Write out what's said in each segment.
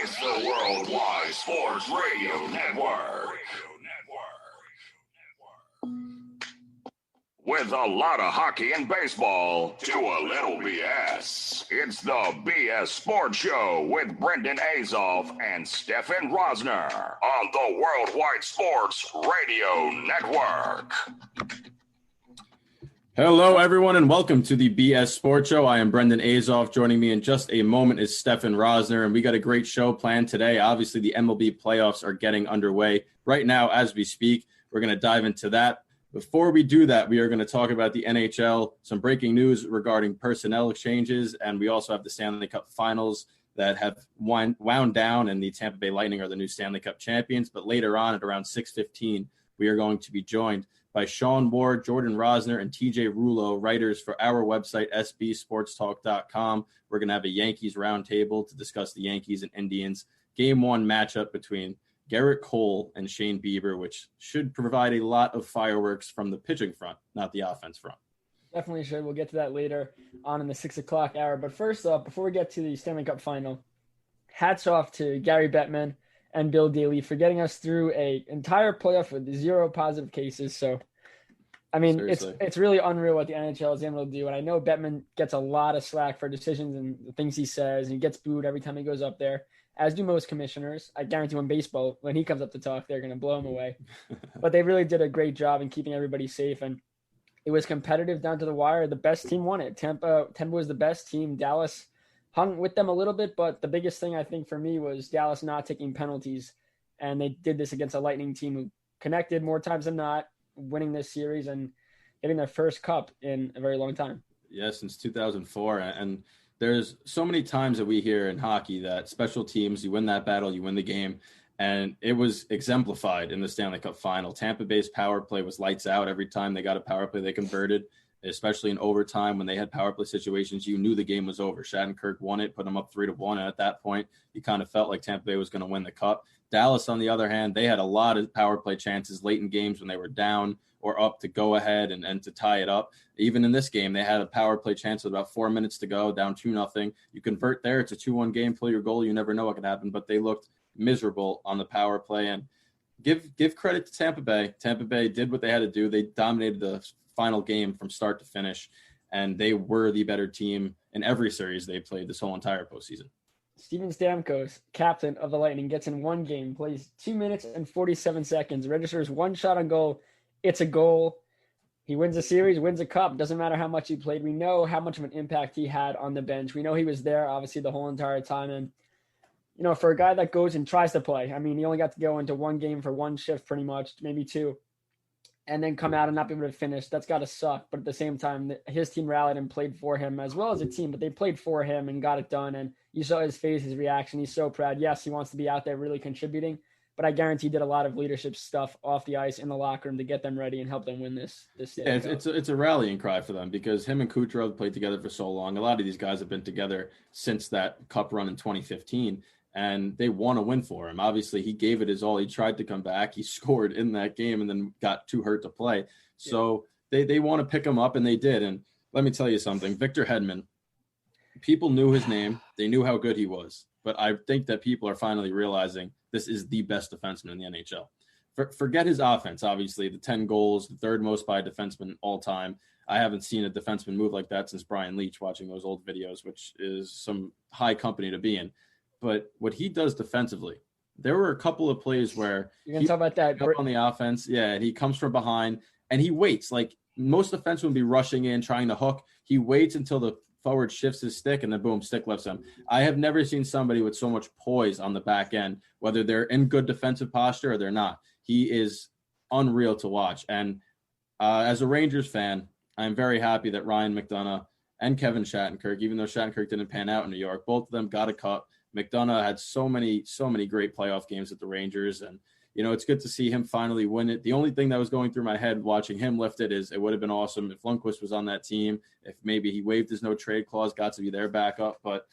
It's the Worldwide Sports Radio Network. With a lot of hockey and baseball to a little BS. It's the BS Sports Show with Brendan Azoff and Stefan Rosner on the Worldwide Sports Radio Network. Hello, everyone, and welcome to the BS Sports Show. I am Brendan Azoff. Joining me in just a moment is Stefan Rosner, and we got a great show planned today. Obviously, the MLB playoffs are getting underway right now as we speak. We're going to dive into that. Before we do that, we are going to talk about the NHL, some breaking news regarding personnel exchanges, and we also have the Stanley Cup Finals that have wound down, and the Tampa Bay Lightning are the new Stanley Cup champions. But later on at around 6:15, we are going to be joined by Sean Ward, Jordan Rosner, and TJ Rulo, writers for our website, sbsportstalk.com. We're going to have a Yankees roundtable to discuss the Yankees and Indians Game 1 matchup between Garrett Cole and Shane Bieber, which should provide a lot of fireworks from the pitching front, not the offense front. Definitely should. We'll get to that later on in the 6 o'clock hour. But first off, before we get to the Stanley Cup Final, hats off to Gary Bettman and Bill Daly for getting us through an entire playoff with 0 positive cases. So, I mean, it's really unreal what the NHL is able to do. And I know Bettman gets a lot of slack for decisions and the things he says, and he gets booed every time he goes up there, as do most commissioners. I guarantee when baseball, when he comes up to talk, they're going to blow him away. But they really did a great job in keeping everybody safe, and it was competitive down to the wire. The best team won it. Tampa was the best team. Dallas hung with them a little bit, but the biggest thing I think for me was Dallas not taking penalties, and they did this against a Lightning team who connected more times than not, winning this series and getting their first cup in a very long time. Yeah, since 2004, and there's so many times that we hear in hockey that special teams, you win that battle, you win the game, and it was exemplified in the Stanley Cup Final. Tampa Bay's power play was lights out. Every time they got a power play, they converted, especially in overtime when they had power play situations. You knew the game was over. Shattenkirk won it, put them up 3-1, and at that point, you kind of felt like Tampa Bay was going to win the cup. Dallas, on the other hand, they had a lot of power play chances late in games when they were down or up to go ahead and to tie it up. Even in this game, they had a power play chance with about 4 minutes to go, down 2-0. You convert there, it's a 2-1 game, pull your goal, you never know what could happen, but they looked miserable on the power play. And give credit to Tampa Bay. Tampa Bay did what they had to do. They dominated the final game from start to finish, and they were the better team in every series they played this whole entire postseason. Steven Stamkos, captain of the Lightning, gets in one game, plays 2 minutes and 47 seconds, registers one shot on goal. It's a goal. He wins a series, wins a cup. Doesn't matter how much he played. We know how much of an impact he had on the bench. We know he was there, obviously, the whole entire time. And, you know, for a guy that goes and tries to play, I mean, he only got to go into one game for one shift pretty much, maybe two, and then come out and not be able to finish. That's got to suck. But at the same time, his team rallied and played for him as well as a team, but they played for him and got it done. And you saw his face, his reaction. He's so proud. Yes, he wants to be out there really contributing, but I guarantee he did a lot of leadership stuff off the ice in the locker room to get them ready and help them win this. Yeah, it's a rallying cry for them because him and Kucherov played together for so long. A lot of these guys have been together since that cup run in 2015, and they want to win for him. Obviously, he gave it his all. He tried to come back. He scored in that game and then got too hurt to play. So they want to pick him up, and they did. And let me tell you something. Victor Hedman, people knew his name. They knew how good he was. But I think that people are finally realizing this is the best defenseman in the NHL. Forget his offense, obviously, the 10 goals, the third most by a defenseman all time. I haven't seen a defenseman move like that since Brian Leach, watching those old videos, which is some high company to be in. But what he does defensively, there were a couple of plays where you're going to talk about that on the offense. Yeah, and he comes from behind and he waits. Like most defensemen would be rushing in, trying to hook. He waits until the forward shifts his stick and then boom, stick lifts him. I have never seen somebody with so much poise on the back end, whether they're in good defensive posture or they're not. He is unreal to watch. And as a Rangers fan, I'm very happy that Ryan McDonagh and Kevin Shattenkirk, even though Shattenkirk didn't pan out in New York, both of them got a cup. McDonagh had so many great playoff games at the Rangers, and you know, it's good to see him finally win it. The only thing that was going through my head watching him lift it is it would have been awesome if Lundqvist was on that team, if maybe he waived his no trade clause, got to be their backup, but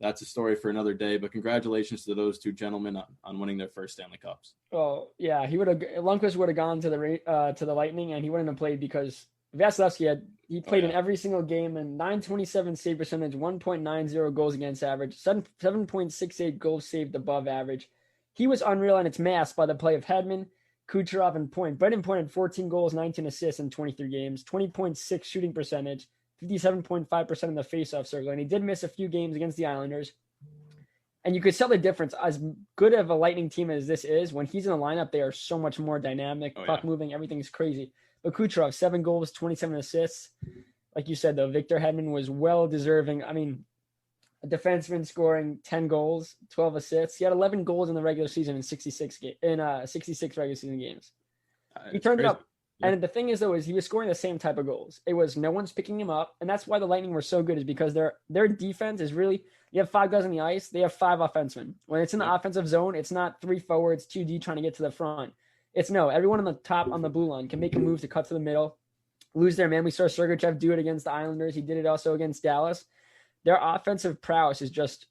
that's a story for another day. But congratulations to those two gentlemen on winning their first Stanley Cups. Oh yeah, Lundqvist would have gone to the Lightning, and he wouldn't have played because Vasilevsky he played in every single game and 927 save percentage, 1.90 goals against average, 7.68 goals saved above average. He was unreal, and it's masked by the play of Hedman, Kucherov, and Point. Brendan Point had 14 goals, 19 assists in 23 games, 20.6 shooting percentage, 57.5% in the faceoff circle, and he did miss a few games against the Islanders. And you could tell the difference. As good of a Lightning team as this is, when he's in the lineup, they are so much more dynamic, puck moving, everything's crazy. But Kucherov, 7 goals, 27 assists. Like you said, though, Victor Hedman was well deserving. I mean, a defenseman scoring 10 goals, 12 assists. He had 11 goals in the regular season in 66 regular season games. He turned it up. Yeah. And the thing is, though, is he was scoring the same type of goals. It was no one's picking him up. And that's why the Lightning were so good, is because their defense is really, you have 5 guys on the ice, they have 5 offensemen. When it's in the offensive zone, it's not 3 forwards, 2D trying to get to the front. It's no, everyone on the top on the blue line can make a move to cut to the middle, lose their man. We saw Sergachev do it against the Islanders. He did it also against Dallas. Their offensive prowess is just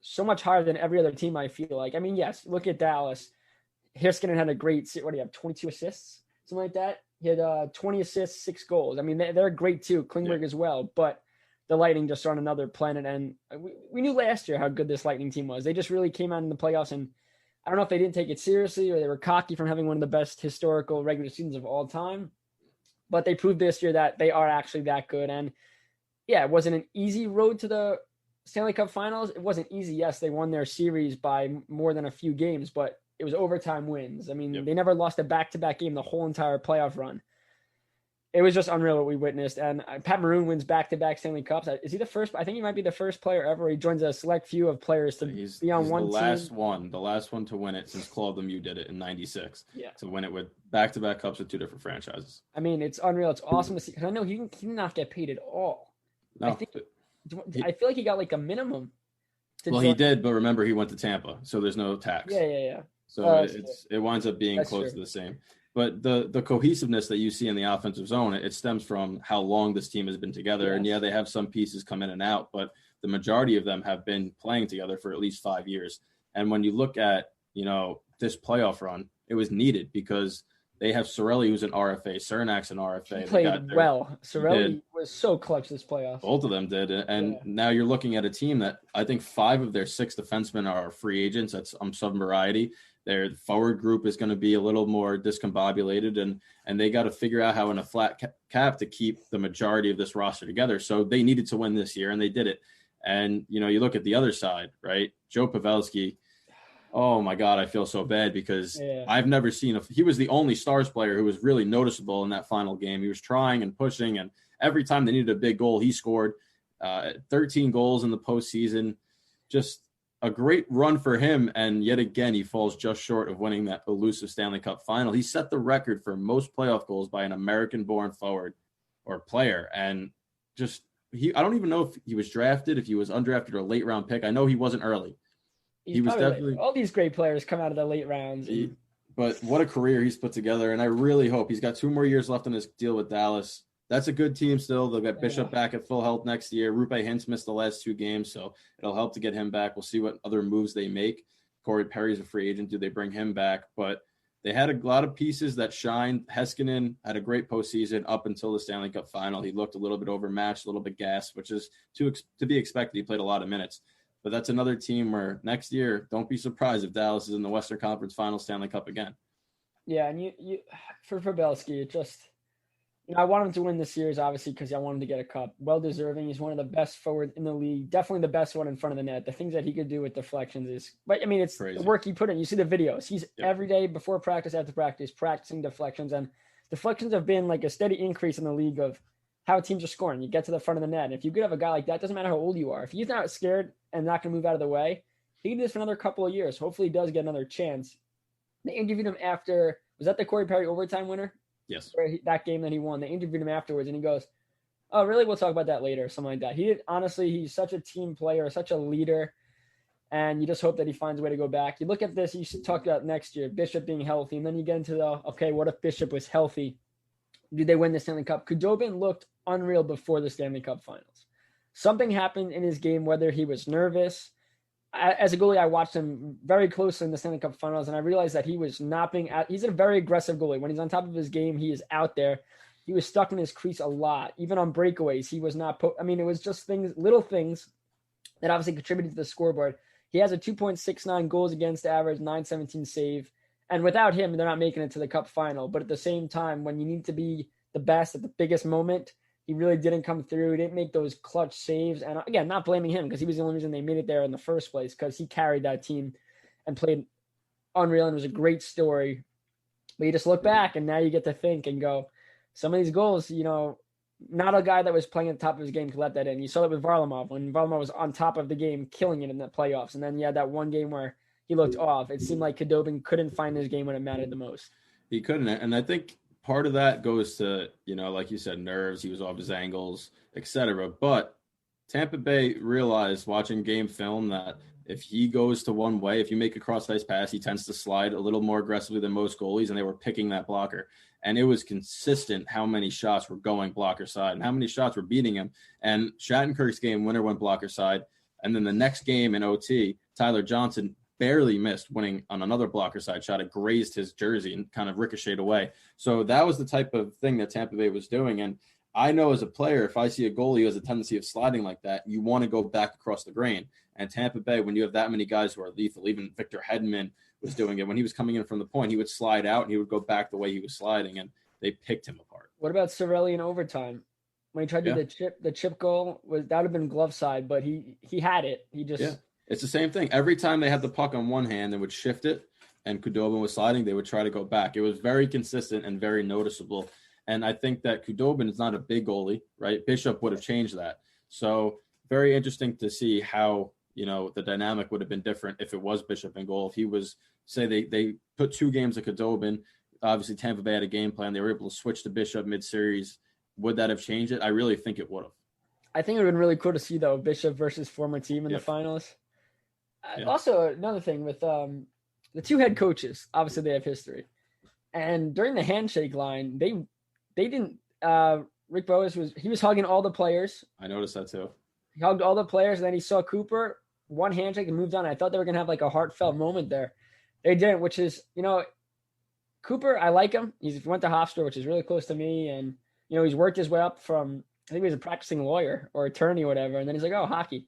so much higher than every other team, I feel like. I mean, yes, look at Dallas. Heiskanen had a great, what do you have, 22 assists? Something like that. He had 20 assists, 6 goals. I mean, they're great too. Klingberg as well. But the Lightning just are on another planet. And we knew last year how good this Lightning team was. They just really came out in the playoffs, and I don't know if they didn't take it seriously or they were cocky from having one of the best historical regular seasons of all time. But they proved this year that they are actually that good. And yeah, it wasn't an easy road to the Stanley Cup Finals. It wasn't easy. Yes, they won their series by more than a few games, but it was overtime wins. I mean, They never lost a back-to-back game the whole entire playoff run. It was just unreal what we witnessed. And Pat Maroon wins back-to-back Stanley Cups. Is he the first? I think he might be the first player ever. He joins a select few of players to be on one team. The last one to win it since Claude Lemieux did it in '96. Yeah. To win it with back-to-back cups with 2 different franchises. I mean, it's unreal. It's awesome to see. Because I know he did not get paid at all. No, I feel like he got like a minimum. He did, but remember he went to Tampa, so there's no tax. Yeah. So it winds up being close to the same. But the cohesiveness that you see in the offensive zone, it stems from how long this team has been together. Yes. And yeah, they have some pieces come in and out, but the majority of them have been playing together for at least 5 years. And when you look at, this playoff run, it was needed because they have Cirelli, who's an RFA, Cernak's an RFA. He played well. Cirelli was so clutch this playoff. Both of them did. And now you're looking at a team that I think 5 of their 6 defensemen are free agents. That's some variety. Their forward group is going to be a little more discombobulated, and they got to figure out how in a flat cap to keep the majority of this roster together. So they needed to win this year, and they did it. And, you look at the other side, right? Joe Pavelski, oh, my God, I feel so bad because I've never seen he was the only Stars player who was really noticeable in that final game. He was trying and pushing, and every time they needed a big goal, he scored 13 goals in the postseason. Just a great run for him, and yet again, he falls just short of winning that elusive Stanley Cup final. He set the record for most playoff goals by an American-born forward or player, and I don't even know if he was drafted, if he was undrafted or a late-round pick. I know he wasn't early. He was definitely all these great players come out of the late rounds. But what a career he's put together, and I really hope he's got 2 more years left on his deal with Dallas. That's a good team still. They'll get Bishop back at full health next year. Rupe Hintz missed the last 2 games, so it'll help to get him back. We'll see what other moves they make. Corey Perry's a free agent. Do they bring him back? But they had a lot of pieces that shined. Heiskanen had a great postseason up until the Stanley Cup final. He looked a little bit overmatched, a little bit gassed, which is to be expected. He played a lot of minutes. But that's another team where next year, don't be surprised if Dallas is in the Western Conference Final Stanley Cup again. Yeah, and you for Pavelski, it just – I want him to win this series, obviously, because I want him to get a cup. Well-deserving. He's one of the best forward in the league. Definitely the best one in front of the net. The things that he could do with deflections is – but, I mean, it's crazy. The work he put in. You see the videos. He's every day before practice, after practice, practicing deflections. And deflections have been like a steady increase in the league of how teams are scoring. You get to the front of the net. And if you could have a guy like that, doesn't matter how old you are. If he's not scared and not going to move out of the way, he can do this for another couple of years. Hopefully he does get another chance. They interviewed him after – was that the Corey Perry overtime winner? Yes. That game that he won. They interviewed him afterwards, and he goes, "Oh, really? We'll talk about that later." Something like that. Honestly, he's such a team player, such a leader, and you just hope that he finds a way to go back. You look at this, you should talk about next year, Bishop being healthy, and then you get into what if Bishop was healthy? Do they win the Stanley Cup? Khudobin looked unreal before the Stanley Cup Finals. Something happened in his game, whether he was nervous. As a goalie, I watched him very closely in the Stanley Cup Finals, and I realized that he was not he's a very aggressive goalie. When he's on top of his game, he is out there. he was stuck in his crease a lot. Even on breakaways, he was not. It was just little things that obviously contributed to the scoreboard. He has a 2.69 goals against average, 917 save. And without him, they're not making it to the Cup final. But at the same time, when you need to be the best at the biggest moment, he really didn't come through. He didn't make those clutch saves. And again, not blaming him because he was the only reason they made it there in the first place, because he carried that team and played unreal and was a great story. But you just look back and now you get to think and go, some of these goals, not a guy that was playing at the top of his game could let that in. You saw that with Varlamov when Varlamov was on top of the game, killing it in the playoffs. And then you had that one game where he looked off. It seemed like Khudobin couldn't find his game when it mattered the most. He couldn't. And I think part of that goes to, like you said, nerves. He was off his angles, etc. But Tampa Bay realized watching game film that if he goes to one way, if you make a cross-ice pass, he tends to slide a little more aggressively than most goalies, and they were picking that blocker. And it was consistent how many shots were going blocker side and how many shots were beating him. And Shattenkirk's game winner went blocker side. And then the next game in OT, Tyler Johnson barely missed, winning on another blocker side shot. It grazed his jersey and kind of ricocheted away. So that was the type of thing that Tampa Bay was doing. And I know as a player, if I see a goalie who has a tendency of sliding like that, you want to go back across the grain. And Tampa Bay, when you have that many guys who are lethal, even Victor Hedman was doing it. When he was coming in from the point, he would slide out and he would go back the way he was sliding, and they picked him apart. What about Cirelli in overtime? When he tried to do the chip goal, that would have been glove side, but he had it. He just It's the same thing. Every time they had the puck on one hand, they would shift it, and Khudobin was sliding, they would try to go back. It was very consistent and very noticeable. And I think that Khudobin is not a big goalie, right? Bishop would have changed that. So very interesting to see how, the dynamic would have been different if it was Bishop in goal. If he was, say they put 2 games of Khudobin, obviously Tampa Bay had a game plan. They were able to switch to Bishop mid-series. Would that have changed it? I really think it would have. I think it would have been really cool to see, though, Bishop versus former team in the finals. Also, another thing with the 2 head coaches, obviously they have history. And during the handshake line, they didn't Rick Boas was hugging all the players. I noticed that too. He hugged all the players, and then he saw Cooper, one handshake and moved on. I thought they were going to have like a heartfelt moment there. They didn't, which is, Cooper, I like him. He went to Hofstra, which is really close to me. And, he's worked his way up from, I think he was a practicing lawyer or attorney or whatever. And then he's like, oh, hockey.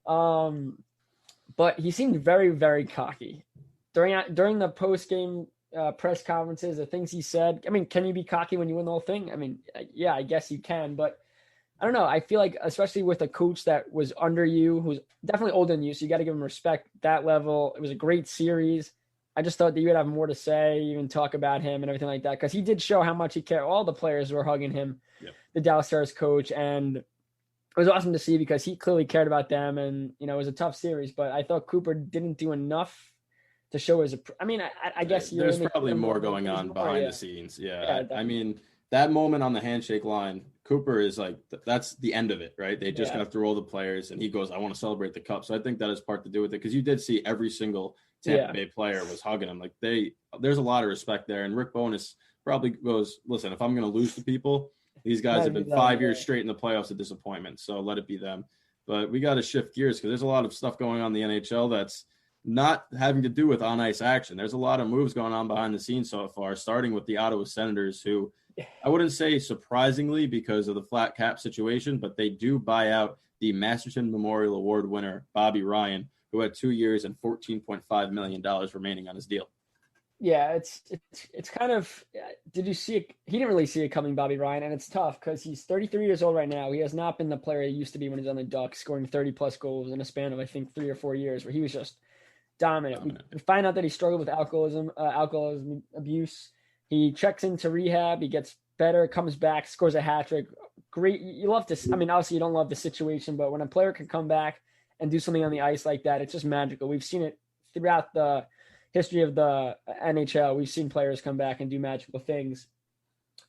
But he seemed very, very cocky. During the post-game press conferences, the things he said, can you be cocky when you win the whole thing? Yeah, I guess you can. But I don't know. I feel like, especially with a coach that was under you, who's definitely older than you, so you got to give him respect that level. It was a great series. I just thought that you would have more to say, even talk about him and everything like that, because he did show how much he cared. All the players were hugging him, the Dallas Stars coach, and it was awesome to see because he clearly cared about them, and it was a tough series. But I thought Cooper didn't do enough to show his. I guess there's probably more going on behind the scenes. That moment on the handshake line, Cooper is like, that's the end of it, right? They just got through all the players, and he goes, I want to celebrate the cup. So I think that has part to do with it, because you did see every single Tampa Bay player was hugging him. Like there's a lot of respect there. And Rick Bowness probably goes, listen, if I'm going to lose to people, these guys have been 5 years straight in the playoffs of disappointment. So let it be them. But we got to shift gears, because there's a lot of stuff going on in the NHL that's not having to do with on-ice action. There's a lot of moves going on behind the scenes so far, starting with the Ottawa Senators, who I wouldn't say surprisingly because of the flat cap situation, but they do buy out the Masterton Memorial Award winner, Bobby Ryan, who had 2 years and $14.5 million remaining on his deal. Yeah, it's kind of, did you see it? He didn't really see it coming, Bobby Ryan, and it's tough because he's 33 years old right now. He has not been the player he used to be when he was on the Ducks, scoring 30-plus goals in a span of, I think, 3 or 4 years, where he was just dominant. We find out that he struggled with alcoholism abuse. He checks into rehab. He gets better, comes back, scores a hat trick. Great. You love to, obviously you don't love the situation, but when a player can come back and do something on the ice like that, it's just magical. We've seen it throughout the history of the NHL. We've seen players come back and do magical things.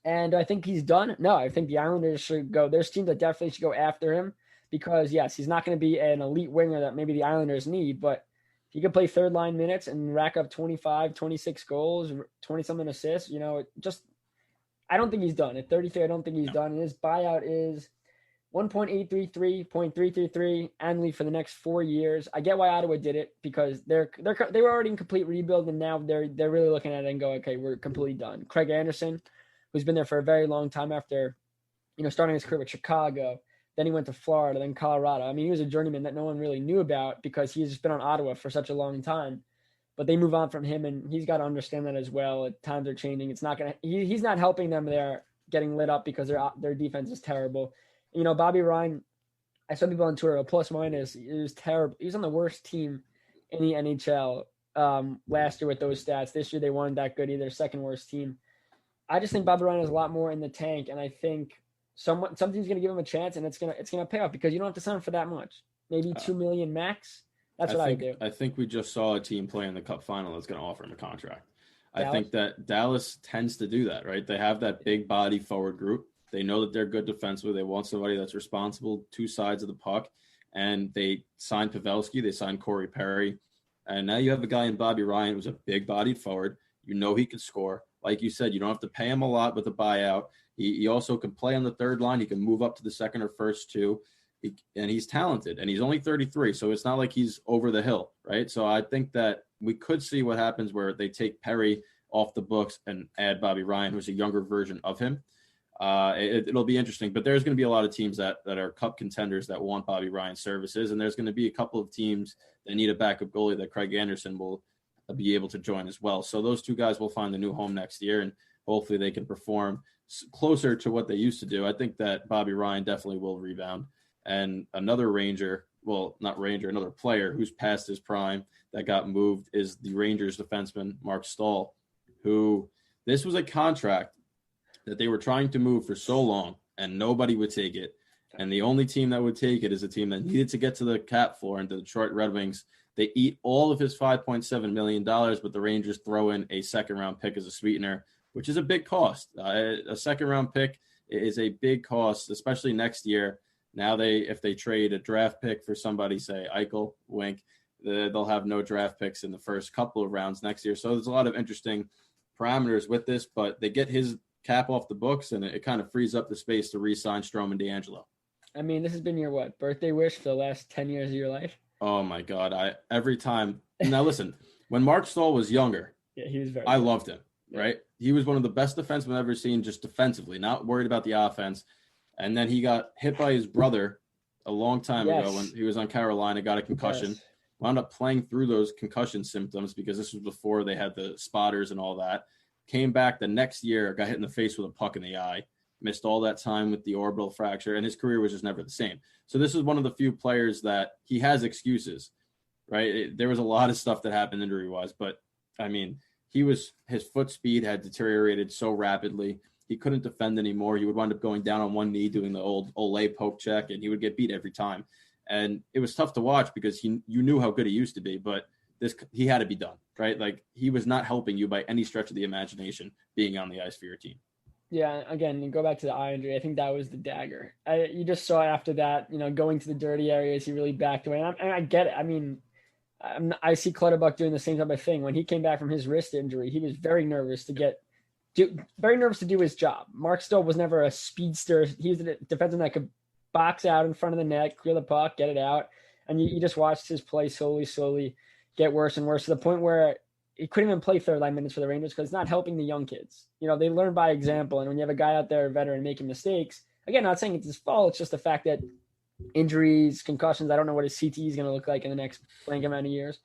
And I think he's done. No, I think the Islanders should go. There's teams that definitely should go after him because, yes, he's not going to be an elite winger that maybe the Islanders need, but if he could play third line minutes and rack up 25, 26 goals, 20-something assists, I don't think he's done. At 33, I don't think he's done. And his buyout is 1.833 annually for the next 4 years. I get why Ottawa did it because they were already in complete rebuild, and now they're really looking at it and go, okay, we're completely done. Craig Anderson, who's been there for a very long time after, starting his career with Chicago. Then he went to Florida, then Colorado. I mean, he was a journeyman that no one really knew about because he's just been on Ottawa for such a long time. But they move on from him, and he's got to understand that as well. Times are changing. It's not gonna. He's not helping them. They're getting lit up because their defense is terrible. Bobby Ryan. I saw people on Twitter, a plus minus. It was terrible. He was on the worst team in the NHL last year with those stats. This year they weren't that good either. Second worst team. I just think Bobby Ryan has a lot more in the tank, and I think something's going to give him a chance, and it's gonna pay off because you don't have to sign for that much. Maybe $2 million max. That's what I would do. I think we just saw a team play in the Cup final that's going to offer him a contract. Dallas? I think that Dallas tends to do that, right? They have that big body forward group. They know that they're good defensively. They want somebody that's responsible two sides of the puck, and they signed Pavelski. They signed Corey Perry, and now you have a guy in Bobby Ryan who's a big-bodied forward. You know he can score. Like you said, you don't have to pay him a lot with a buyout. He also can play on the third line. He can move up to the second or first two. And he's talented, and he's only 33, so it's not like he's over the hill, right? So I think that we could see what happens where they take Perry off the books and add Bobby Ryan, who's a younger version of him. It'll be interesting, but there's going to be a lot of teams that are Cup contenders that want Bobby Ryan's services, and there's going to be a couple of teams that need a backup goalie that Craig Anderson will be able to join as well. So those two guys will find a new home next year, and hopefully they can perform closer to what they used to do. I think that Bobby Ryan definitely will rebound. And another another player who's past his prime that got moved is the Rangers defenseman, Mark Stahl, who this was a contract that they were trying to move for so long and nobody would take it. And the only team that would take it is a team that needed to get to the cap floor, and the Detroit Red Wings. They eat all of his $5.7 million, but the Rangers throw in a second-round pick as a sweetener, which is a big cost. A second-round pick is a big cost, especially next year. Now if they trade a draft pick for somebody, say Eichel, wink, they'll have no draft picks in the first couple of rounds next year. So there's a lot of interesting parameters with this, but they get his cap off the books, and it kind of frees up the space to re-sign Strome and DeAngelo. I mean, this has been your birthday wish for the last 10 years of your life? Oh my God. Every time. Now listen, when Mark Stahl was younger, yeah, he was I loved him, right? He was one of the best defensemen I've ever seen, just defensively, not worried about the offense. And then he got hit by his brother a long time ago when he was on Carolina, got a concussion, wound up playing through those concussion symptoms because this was before they had the spotters and all that. Came back the next year, got hit in the face with a puck in the eye, missed all that time with the orbital fracture, and his career was just never the same. So this is one of the few players that he has excuses, right? There was a lot of stuff that happened injury-wise, but, I mean, his foot speed had deteriorated so rapidly. He couldn't defend anymore. He would wind up going down on one knee doing the old Olay poke check, and he would get beat every time. And it was tough to watch because you knew how good he used to be, but he had to be done, right? Like, he was not helping you by any stretch of the imagination being on the ice for your team. Yeah, again, you go back to the eye injury. I think that was the dagger. You just saw after that, going to the dirty areas, he really backed away. And I get it. I mean, I see Clutterbuck doing the same type of thing. When he came back from his wrist injury, he was very nervous to do his job. Mark Stahl was never a speedster. He was a defenseman that could box out in front of the net, clear the puck, get it out. And you just watched his play slowly get worse and worse to the point where he couldn't even play third line minutes for the Rangers because it's not helping the young kids. They learn by example. And when you have a guy out there, a veteran, making mistakes, again, not saying it's his fault. It's just the fact that injuries, concussions, I don't know what his CT is going to look like in the next blank amount of years.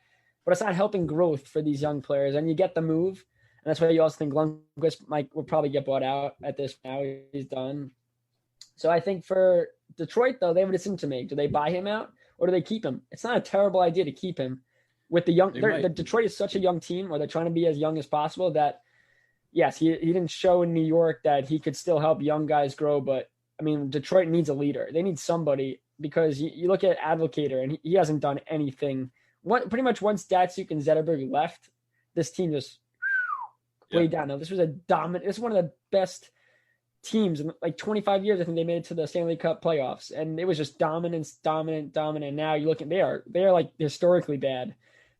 But it's not helping growth for these young players. And you get the move. And that's why you also think Lundqvist will probably get bought out at this now. He's done. So I think for Detroit, though, they have a decision to make. Do they buy him out or do they keep him? It's not a terrible idea to keep him. With the young, the Detroit is such a young team, or they're trying to be as young as possible that, yes, he didn't show in New York that he could still help young guys grow. But, I mean, Detroit needs a leader. They need somebody because you look at Advocator, and he hasn't done anything. Pretty much once Datsuk and Zetterberg left, this team just way down. Now, this was this is one of the best teams in like 25 years. I think they made it to the Stanley Cup playoffs, and it was just dominant. Now you look at they are like historically bad.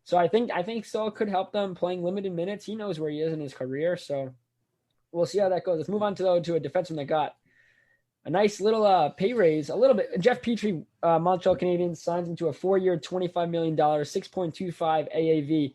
So I think Stahl could help them playing limited minutes. He knows where he is in his career, so we'll see how that goes. Let's move on to a defenseman that got a nice little pay raise, a little bit. Jeff Petrie, Montreal Canadiens, signs him to a 4-year, $25 million, 6.25 AAV.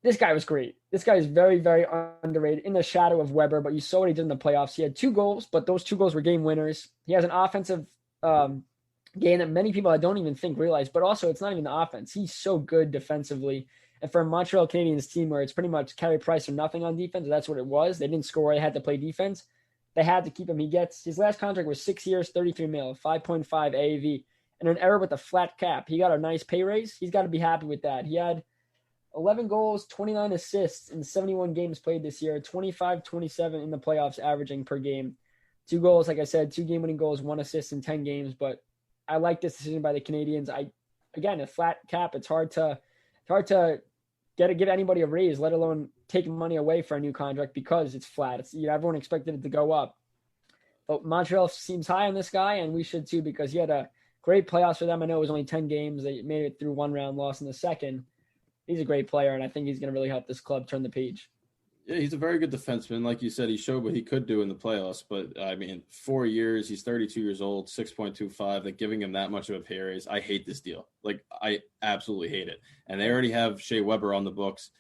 This guy was great. This guy is very, very underrated in the shadow of Weber, but you saw what he did in the playoffs. He had 2 goals, but those 2 goals were game winners. He has an offensive game that many people I don't even think realize, but also it's not even the offense. He's so good defensively. And for a Montreal Canadiens team where it's pretty much Carey Price or nothing on defense, that's what it was. They didn't score. They had to play defense. They had to keep him. His last contract was 6 years, 33 mil, 5.5 AAV, and an error with a flat cap. He got a nice pay raise. He's got to be happy with that. He had 11 goals, 29 assists in 71 games played this year, 25-27 in the playoffs averaging per game. 2 goals, like I said, 2 game-winning goals, 1 assist in 10 games. But I like this decision by the Canadiens. Again, a flat cap. It's hard to give anybody a raise, let alone take money away for a new contract because it's flat. Everyone expected it to go up. But Montreal seems high on this guy, and we should too, because he had a great playoffs for them. I know it was only 10 games. They made it through 1 round, lost in the second. He's a great player, and I think he's going to really help this club turn the page. Yeah, he's a very good defenseman. Like you said, he showed what he could do in the playoffs. But, 4 years, he's 32 years old, 6.25. Like, giving him that much of a pay raise, I hate this deal. Like, I absolutely hate it. And they already have Shea Weber on the books.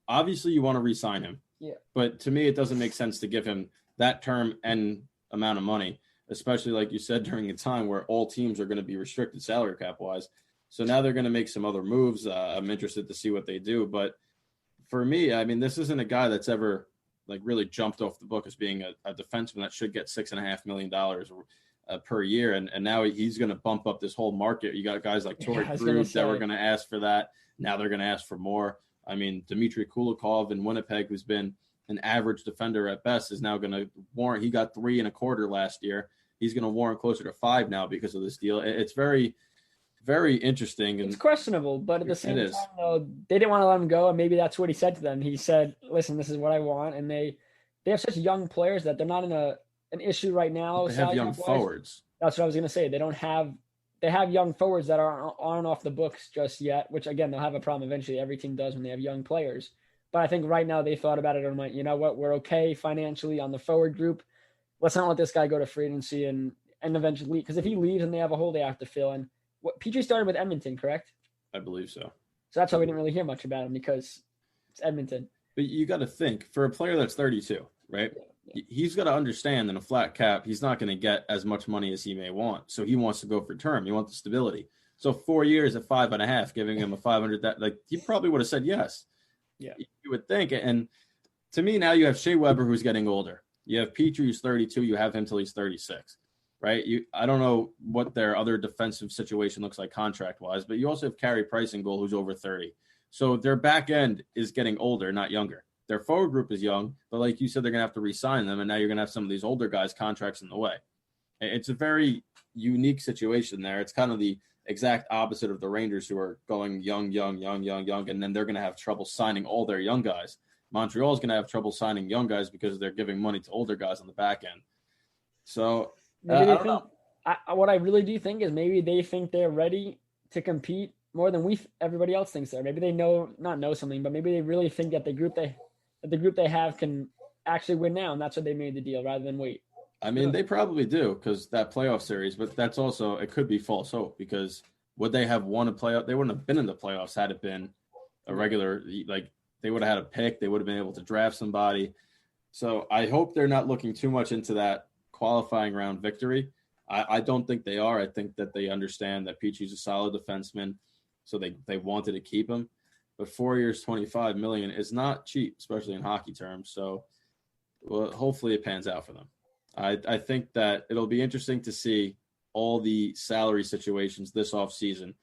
Obviously, you want to re-sign him. Yeah. But to me, it doesn't make sense to give him that term and amount of money, especially, like you said, during a time where all teams are going to be restricted salary cap-wise. So now they're going to make some other moves. I'm interested to see what they do. But for me, this isn't a guy that's ever really jumped off the book as being a defenseman that should get $6.5 million per year. And now he's going to bump up this whole market. You got guys like Torrey Krug that were going to ask for that. Now they're going to ask for more. Dmitry Kulikov in Winnipeg, who's been an average defender at best, is now going to warrant. He got 3.25 last year. He's going to warrant closer to 5 now because of this deal. It's very, very interesting. And it's questionable, but at the same time, though, they didn't want to let him go, and maybe that's what he said to them. He said, listen, this is what I want, and they have such young players that they're not in an issue right now. They have young forwards. That's what I was going to say. They have young forwards that aren't off the books just yet, which, again, they'll have a problem eventually. Every team does when they have young players. But I think right now they thought about it and went, you know what, we're okay financially on the forward group. Let's not let this guy go to free agency and eventually leave. Because if he leaves and they have a hole they have to fill in. Petrie started with Edmonton, correct? I believe so. So that's why we didn't really hear much about him, because it's Edmonton. But you got to think, for a player that's 32, right? Yeah. He's got to understand in a flat cap, he's not going to get as much money as he may want. So he wants to go for term. He wants the stability. So 4 years at 5.5, giving him a 500, he probably would have said yes. Yeah, you would think. And to me, now you have Shea Weber, who's getting older. You have Petrie, who's 32. You have him till he's 36. Right? I don't know what their other defensive situation looks like contract-wise, but you also have Carey Price in goal, who's over 30. So their back end is getting older, not younger. Their forward group is young, but like you said, they're going to have to re-sign them, and now you're going to have some of these older guys' contracts in the way. It's a very unique situation there. It's kind of the exact opposite of the Rangers, who are going young, and then they're going to have trouble signing all their young guys. Montreal is going to have trouble signing young guys because they're giving money to older guys on the back end. So what I really do think is maybe they think they're ready to compete more than everybody else thinks they're. Maybe they not know something, but maybe they really think that the group they have can actually win now, and that's why they made the deal rather than wait. They probably do, because that playoff series, but that's also, it could be false hope, because would they have won a playoff? They wouldn't have been in the playoffs had it been a regular, they would have had a pick. They would have been able to draft somebody. So I hope they're not looking too much into that qualifying round victory. I don't think they are. I think that they understand that Petrie's a solid defenseman, so they wanted to keep him. But 4 years, $25 million is not cheap, especially in hockey terms. So hopefully it pans out for them. I think that it'll be interesting to see all the salary situations this offseason.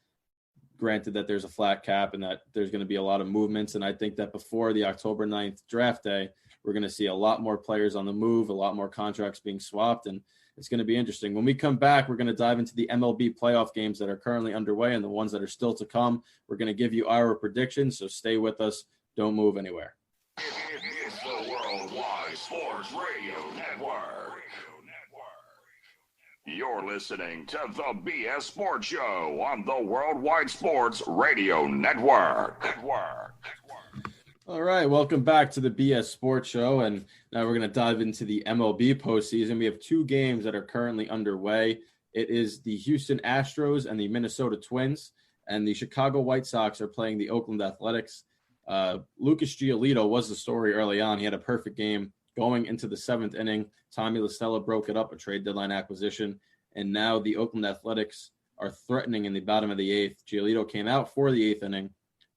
Granted that there's a flat cap and that there's going to be a lot of movements. And I think that before the October 9th draft day, we're going to see a lot more players on the move, a lot more contracts being swapped, and it's going to be interesting. When we come back, we're going to dive into the MLB playoff games that are currently underway and the ones that are still to come. We're going to give you our predictions, so stay with us. Don't move anywhere. It's the Worldwide Sports Radio Network. You're listening to the BS Sports Show on the Worldwide Sports Radio Network. All right, welcome back to the BS Sports Show, and now we're going to dive into the MLB postseason. We have 2 games that are currently underway. It is the Houston Astros and the Minnesota Twins, and the Chicago White Sox are playing the Oakland Athletics. Lucas Giolito was the story early on. He had a perfect game going into the 7th inning. Tommy La Stella broke it up, a trade deadline acquisition. And now the Oakland Athletics are threatening in the bottom of the 8th. Giolito came out for the 8th inning.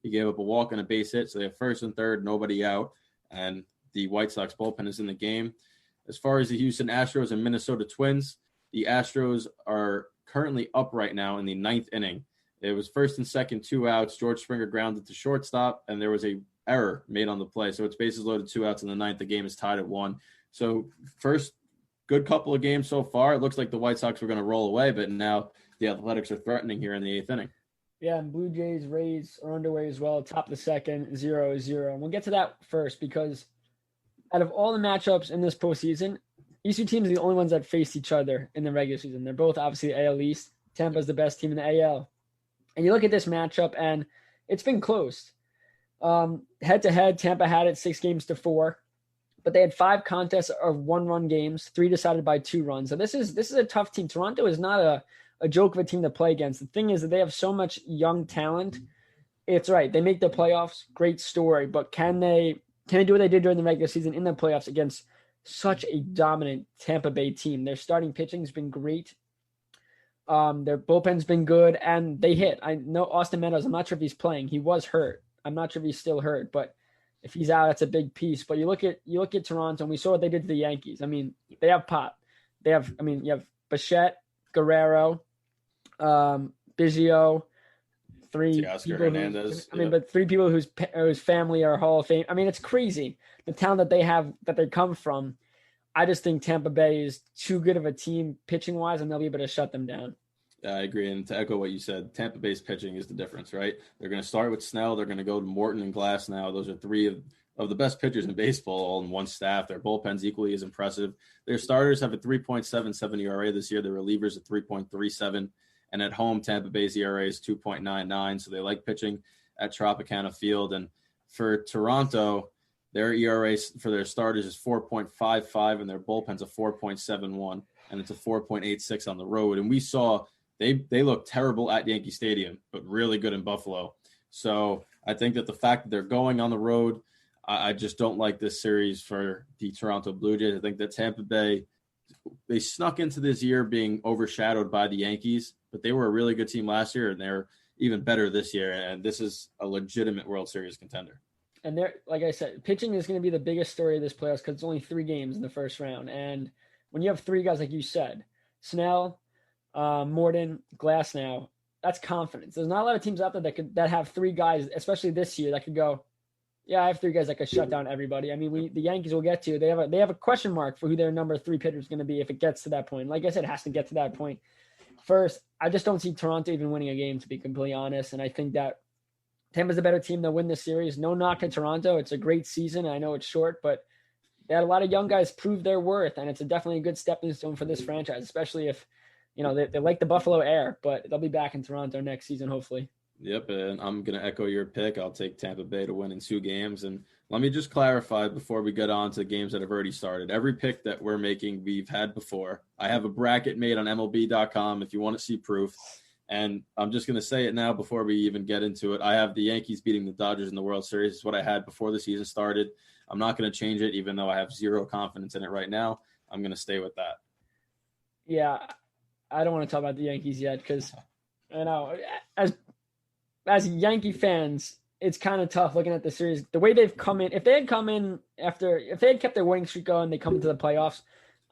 He gave up a walk and a base hit, so they have first and third, nobody out. And the White Sox bullpen is in the game. As far as the Houston Astros and Minnesota Twins, the Astros are currently up right now in the 9th inning. It was first and second, 2 outs. George Springer grounded to shortstop, and there was a error made on the play. So it's bases loaded, 2 outs in the 9th. The game is tied at 1. So first good couple of games so far. It looks like the White Sox were going to roll away, but now the Athletics are threatening here in the 8th inning. Yeah, and Blue Jays, Rays are underway as well. Top of the second, 0-0. And we'll get to that first because out of all the matchups in this postseason, these two teams are the only ones that faced each other in the regular season. They're both obviously AL East. Tampa's the best team in the AL. And you look at this matchup, and it's been close. Head-to-head, Tampa had it 6-4. But they had 5 contests of 1-run games, 3 decided by 2 runs. So this is a tough team. Toronto is not a joke of a team to play against. The thing is that they have so much young talent. It's right. They make the playoffs. Great story. But can they do what they did during the regular season in the playoffs against such a dominant Tampa Bay team? Their starting pitching has been great. Their bullpen's been good, and they hit. I know Austin Meadows, I'm not sure if he's playing. He was hurt. I'm not sure if he's still hurt, but if he's out, that's a big piece. But you look at Toronto, and we saw what they did to the Yankees. I mean, they have pop. You have Bichette, Guerrero, Biggio, 3 Teoscar people Hernandez. but 3 people whose family are Hall of Fame. I mean, it's crazy the talent that they have, that they come from. I just think Tampa Bay is too good of a team pitching wise, and they'll be able to shut them down. I agree. And to echo what you said, Tampa Bay's pitching is the difference, right? They're going to start with Snell. They're going to go to Morton and Glass now. Those are 3 of the best pitchers in baseball all in one staff. Their bullpen's equally as impressive. Their starters have a 3.77 ERA this year. Their relievers a 3.37. And at home, Tampa Bay's ERA is 2.99. So they like pitching at Tropicana Field. And for Toronto, their ERA for their starters is 4.55, and their bullpen's a 4.71, and it's a 4.86 on the road. And we saw they look terrible at Yankee Stadium, but really good in Buffalo. So I think that the fact that they're going on the road, I just don't like this series for the Toronto Blue Jays. I think that Tampa Bay, they snuck into this year being overshadowed by the Yankees, but they were a really good team last year, and they're even better this year. And this is a legitimate World Series contender. And they're, like I said, pitching is going to be the biggest story of this playoffs because it's only 3 games in the first round. And when you have 3 guys, like you said, Snell, Morton, Glass now, that's confidence. There's not a lot of teams out there that have 3 guys, especially this year, that could go, yeah, I have 3 guys that could shut down everybody. I mean, the Yankees will get to. They have a question mark for who their number 3 pitcher is going to be if it gets to that point. Like I said, it has to get to that point. First, I just don't see Toronto even winning a game, to be completely honest. And I think that Tampa's a better team. They'll win this series. No knock to Toronto. It's a great season. I know it's short, but they had a lot of young guys prove their worth, and it's definitely a good stepping stone for this franchise, especially if, they like the Buffalo air, but they'll be back in Toronto next season, hopefully. Yep, and I'm going to echo your pick. I'll take Tampa Bay to win in 2 games. And let me just clarify before we get on to games that have already started. Every pick that we're making, we've had before. I have a bracket made on MLB.com if you want to see proof. And I'm just going to say it now before we even get into it. I have the Yankees beating the Dodgers in the World Series. It's what I had before the season started. I'm not going to change it, even though I have 0 confidence in it right now. I'm going to stay with that. Yeah, I don't want to talk about the Yankees yet because, as Yankee fans, it's kind of tough looking at the series. The way they've come in, if they had kept their winning streak going, they come into the playoffs,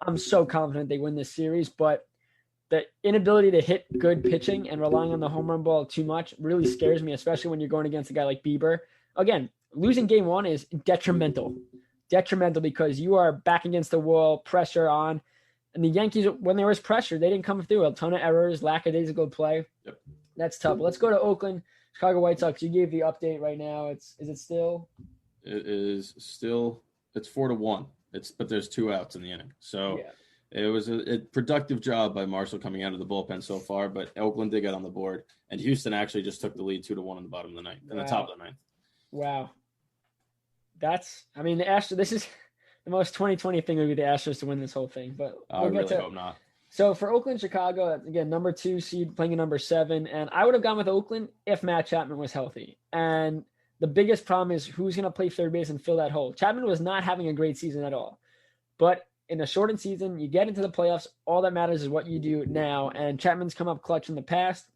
I'm so confident they win this series. But the inability to hit good pitching and relying on the home run ball too much really scares me, especially when you're going against a guy like Bieber. Again, losing game 1 is detrimental because you are back against the wall, pressure on. And the Yankees, when there was pressure, they didn't come through. A ton of errors, lackadaisical play. Yep. That's tough. Let's go to Oakland, Chicago White Sox. You gave the update right now. Is it still? It is still. It's 4-1. But there's 2 outs in the inning. So. Yeah. It was a productive job by Marshall coming out of the bullpen so far, but Oakland did get on the board, and Houston actually just took the lead 2-1 in the bottom of the 9th, in the top of the 9th. Wow. The Astros, this is the most 2020 thing would be the Astros to win this whole thing, but I really hope not. So for Oakland, Chicago, again, number 2 seed playing a number 7, and I would have gone with Oakland if Matt Chapman was healthy. And the biggest problem is who's going to play third base and fill that hole. Chapman was not having a great season at all. But in a shortened season, you get into the playoffs. All that matters is what you do now. And Chapman's come up clutch in the past.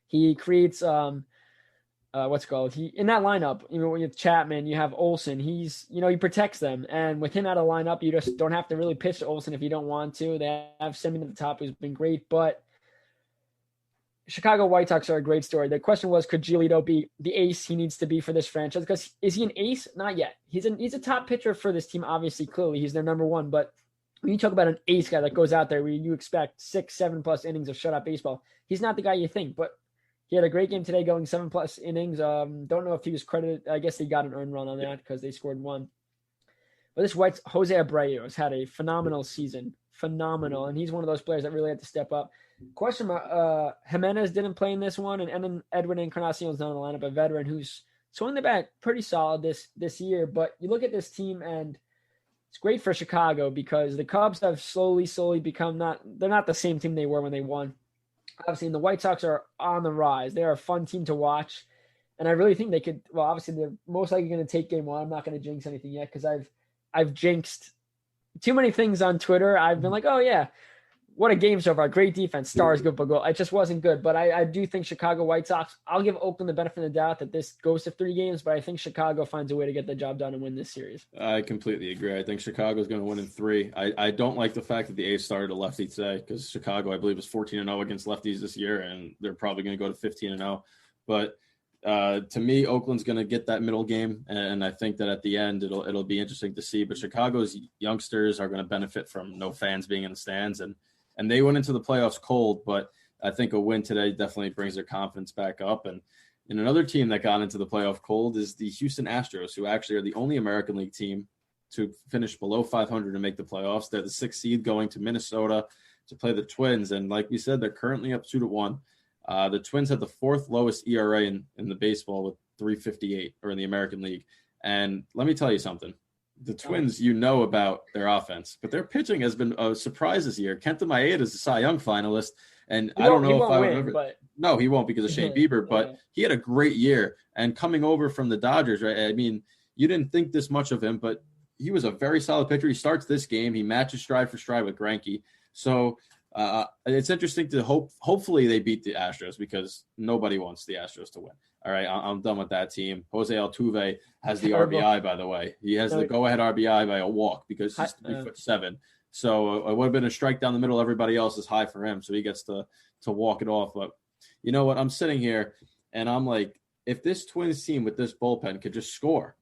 He creates in that lineup, with Chapman, you have Olsen. He protects them. And with him out of lineup, you just don't have to really pitch to Olsen if you don't want to. They have Semien at the top, who's been great. But Chicago White Sox are a great story. The question was, could Giolito be the ace he needs to be for this franchise? Because is he an ace? Not yet. He's a top pitcher for this team, obviously, clearly. He's their number one. But when you talk about an ace guy that goes out there where you expect 6, 7+ innings of shutout baseball, he's not the guy you think. But he had a great game today going 7+ innings. Don't know if he was credited. I guess he got an earned run on that because they scored 1. But this Jose Abreu has had a phenomenal season. Phenomenal. And he's one of those players that really had to step up. Question mark, Jimenez didn't play in this one, and then Edwin Encarnacion's not in the lineup, a veteran who's swinging the bat pretty solid this year. But you look at this team, and it's great for Chicago because the Cubs have slowly become they're not the same team they were when they won. Obviously, and the White Sox are on the rise. They're a fun team to watch, and I really think they could. Well, obviously, they're most likely going to take Game 1. I'm not going to jinx anything yet because I've jinxed too many things on Twitter. I've been like, oh yeah, what a game so far. Great defense. Stars, good, but goal. It just wasn't good. But I do think Chicago White Sox, I'll give Oakland the benefit of the doubt that this goes to 3 games, but I think Chicago finds a way to get the job done and win this series. I completely agree. I think Chicago's going to win in 3. I don't like the fact that the A's started a lefty today because Chicago, I believe, is 14-0 against lefties this year, and they're probably going to go to 15-0. But to me, Oakland's going to get that middle game, and I think that at the end it'll be interesting to see. But Chicago's youngsters are going to benefit from no fans being in the stands, and they went into the playoffs cold, but I think a win today definitely brings their confidence back up. And another team that got into the playoff cold is the Houston Astros, who actually are the only American League team to finish below 500 and make the playoffs. They're the 6th seed going to Minnesota to play the Twins. And like we said, they're currently up 2-1. The Twins have the 4th lowest ERA in the baseball with 3.58, or in the American League. And let me tell you something. The Twins, about their offense, but their pitching has been a surprise this year. Kenta Maeda is a Cy Young finalist, and I don't know if I would ever. But... No, he won't because of Shane Bieber, but he had a great year. And coming over from the Dodgers, right? I mean, you didn't think this much of him, but he was a very solid pitcher. He starts this game. He matches stride for stride with Greinke. So it's interesting to hopefully they beat the Astros because nobody wants the Astros to win. All right, I'm done with that team. Jose Altuve has the RBI, by the way. He has the go-ahead RBI by a walk because he's 3'7". So it would have been a strike down the middle. Everybody else is high for him, so he gets to walk it off. But you know what? I'm sitting here, and I'm like, if this Twins team with this bullpen could just score,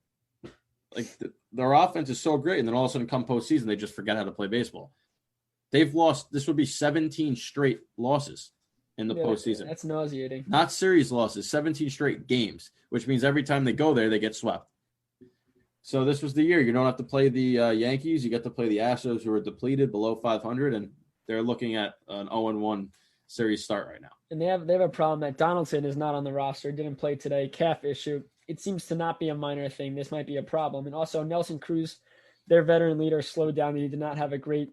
like their offense is so great, and then all of a sudden come postseason, they just forget how to play baseball. They've lost. This would be 17 straight losses in the postseason. That's nauseating. Not series losses, 17 straight games, which means every time they go there, they get swept. So this was the year. You don't have to play the Yankees. You get to play the Astros, who are depleted below 500, and they're looking at an 0-1 series start right now. And they have a problem that Donaldson is not on the roster, didn't play today, calf issue. It seems to not be a minor thing. This might be a problem. And also Nelson Cruz, their veteran leader, slowed down. He did not have a great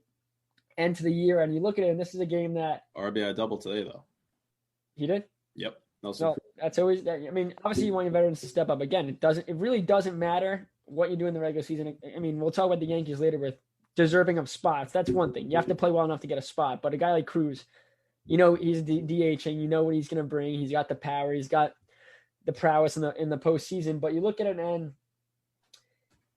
end to the year. And you look at it, and this is a game that RBI double today, though. He did? Yep. No, that's always. I mean, obviously you want your veterans to step up. Again, it really doesn't matter what you do in the regular season. I mean, we'll talk about the Yankees later with deserving of spots. That's one thing. You have to play well enough to get a spot. But a guy like Cruz, he's DHing. You know what he's going to bring. He's got the power. He's got the prowess in the postseason. But you look at it, and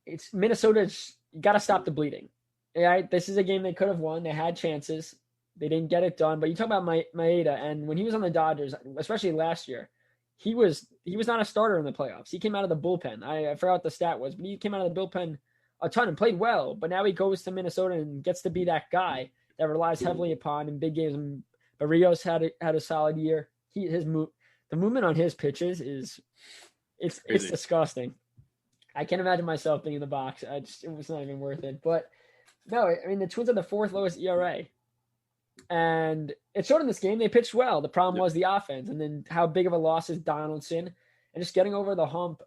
it's Minnesota. You got to stop the bleeding. All right, this is a game they could have won. They had chances. They didn't get it done. But you talk about Maeda, and when he was on the Dodgers, especially last year, he was not a starter in the playoffs. He came out of the bullpen. I forgot what the stat was, but he came out of the bullpen a ton and played well. But now he goes to Minnesota and gets to be that guy that relies heavily upon in big games. And Barrios had a solid year. The movement on his pitches it's disgusting. I can't imagine myself being in the box. It was not even worth it. But no, I mean the Twins are the 4th lowest ERA. And it showed in this game. They pitched well. The problem was the offense. And then how big of a loss is Donaldson? And just getting over the hump.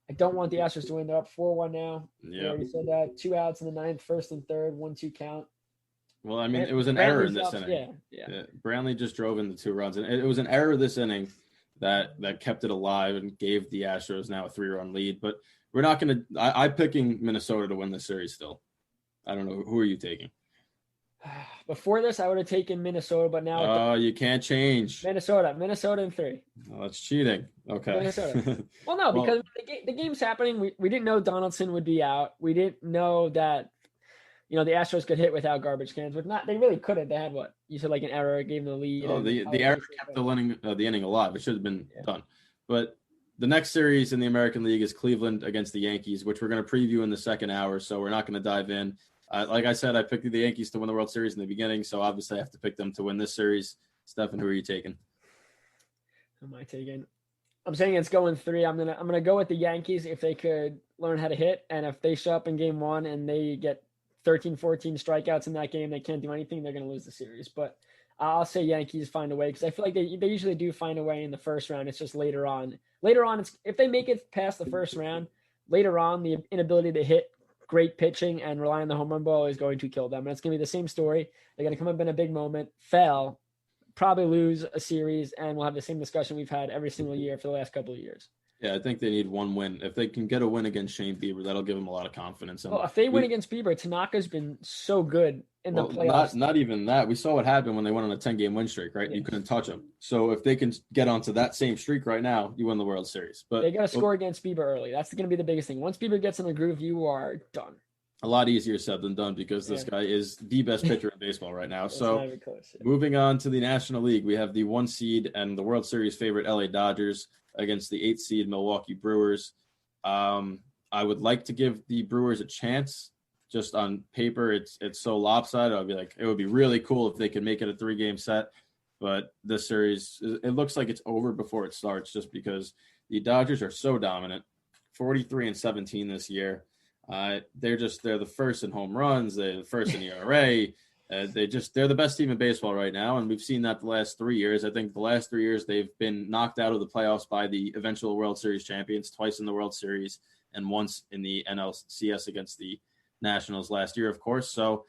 I don't want the Astros to win. They're up 4-1 now. Yeah. I already said that. 2 outs in the 9th, 1st and 3rd, 1-2 count. Well, I mean, it was an error in this inning. Yeah. Brantley just drove in the 2 runs. And it was an error this inning that kept it alive and gave the Astros now a 3-run lead. But we're not going to. I'm picking Minnesota to win the series still. I don't know. Who are you taking? Before this, I would have taken Minnesota, but now you can't change. Minnesota in 3. Oh, that's cheating. Okay. Minnesota. Well, no, because the game's happening. We didn't know Donaldson would be out. We didn't know that, the Astros could hit without garbage cans. But they really couldn't. They had what? You said like an error gave them the lead. Oh, the error kept the inning alive. It should have been done. But the next series in the American League is Cleveland against the Yankees, which we're going to preview in the second hour. So we're not going to dive in. Like I said, I picked the Yankees to win the World Series in the beginning, so obviously I have to pick them to win this series. Stefan, who are you taking? Who am I taking? I'm saying it's going 3. I'm gonna go with the Yankees if they could learn how to hit, and if they show up in game 1 and they get 13, 14 strikeouts in that game, they can't do anything. They're gonna lose the series. But I'll say Yankees find a way because I feel like they usually do find a way in the first round. It's just later on. Later on, it's if they make it past the first round. Later on, the inability to hit great pitching and rely on the home run ball is going to kill them. And it's going to be the same story. They're going to come up in a big moment, fail, probably lose a series, and we'll have the same discussion we've had every single year for the last couple of years. Yeah, I think they need one win. If they can get a win against Shane Bieber, that'll give them a lot of confidence. And if they win against Bieber, Tanaka's been so good in the playoffs. Not even that. We saw what happened when they went on a 10-game win streak, right? Yeah. You couldn't touch them. So if they can get onto that same streak right now, you win the World Series. But they got to score against Bieber early. That's going to be the biggest thing. Once Bieber gets in the groove, you are done. A lot easier said than done because this guy is the best pitcher in baseball right now. So moving on to the National League, we have the 1 seed and the World Series favorite LA Dodgers against the 8 seed Milwaukee Brewers. I would like to give the Brewers a chance. Just on paper, it's so lopsided. I'd be like, it would be really cool if they could make it a 3-game set. But this series, it looks like it's over before it starts just because the Dodgers are so dominant, 43-17 this year. They're the first in home runs. They're the first in ERA. They're the best team in baseball right now. And we've seen that the last 3 years. I think the last 3 years they've been knocked out of the playoffs by the eventual World Series champions, twice in the World Series and once in the NLCS against the Nationals last year, of course. So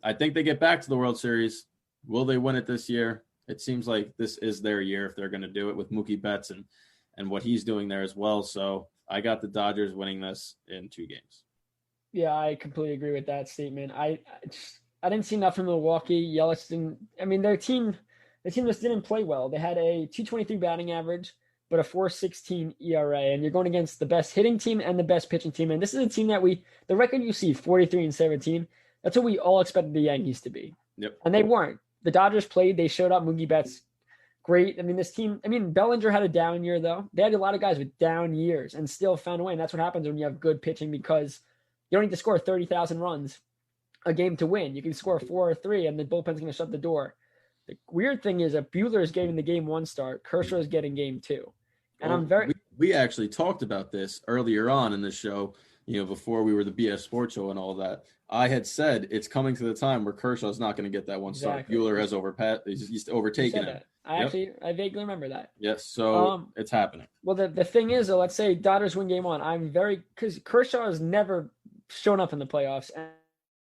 I think they get back to the World Series. Will they win it this year? It seems like this is their year if they're going to do it with Mookie Betts and what he's doing there as well. So I got the Dodgers winning this in 2 games. Yeah, I completely agree with that statement. I didn't see enough from Milwaukee. Yelich didn't. I mean, their team just didn't play well. They had a 2.23 batting average, but a 4.16 ERA, and you're going against the best hitting team and the best pitching team. And this is a team that the record you see, 43-17. That's what we all expected the Yankees to be. Yep. And they weren't. The Dodgers played. They showed up. Mookie Betts, great. I mean, this team. I mean, Bellinger had a down year though. They had a lot of guys with down years and still found a way. And that's what happens when you have good pitching because you don't need to score 30,000 runs a game to win. You can score 4 or 3, and the bullpen's going to shut the door. The weird thing is that Buehler is getting the game 1 start. Kershaw is getting game 2. And we actually talked about this earlier on in the show, before we were the BS Sports Show and all that. I had said it's coming to the time where Kershaw's not going to get that 1 start. Buehler has he's overtaken him. I vaguely remember that. Yes, so it's happening. Well, the thing is, though, let's say Dodgers win game 1. Because Kershaw has never shown up in the playoffs, and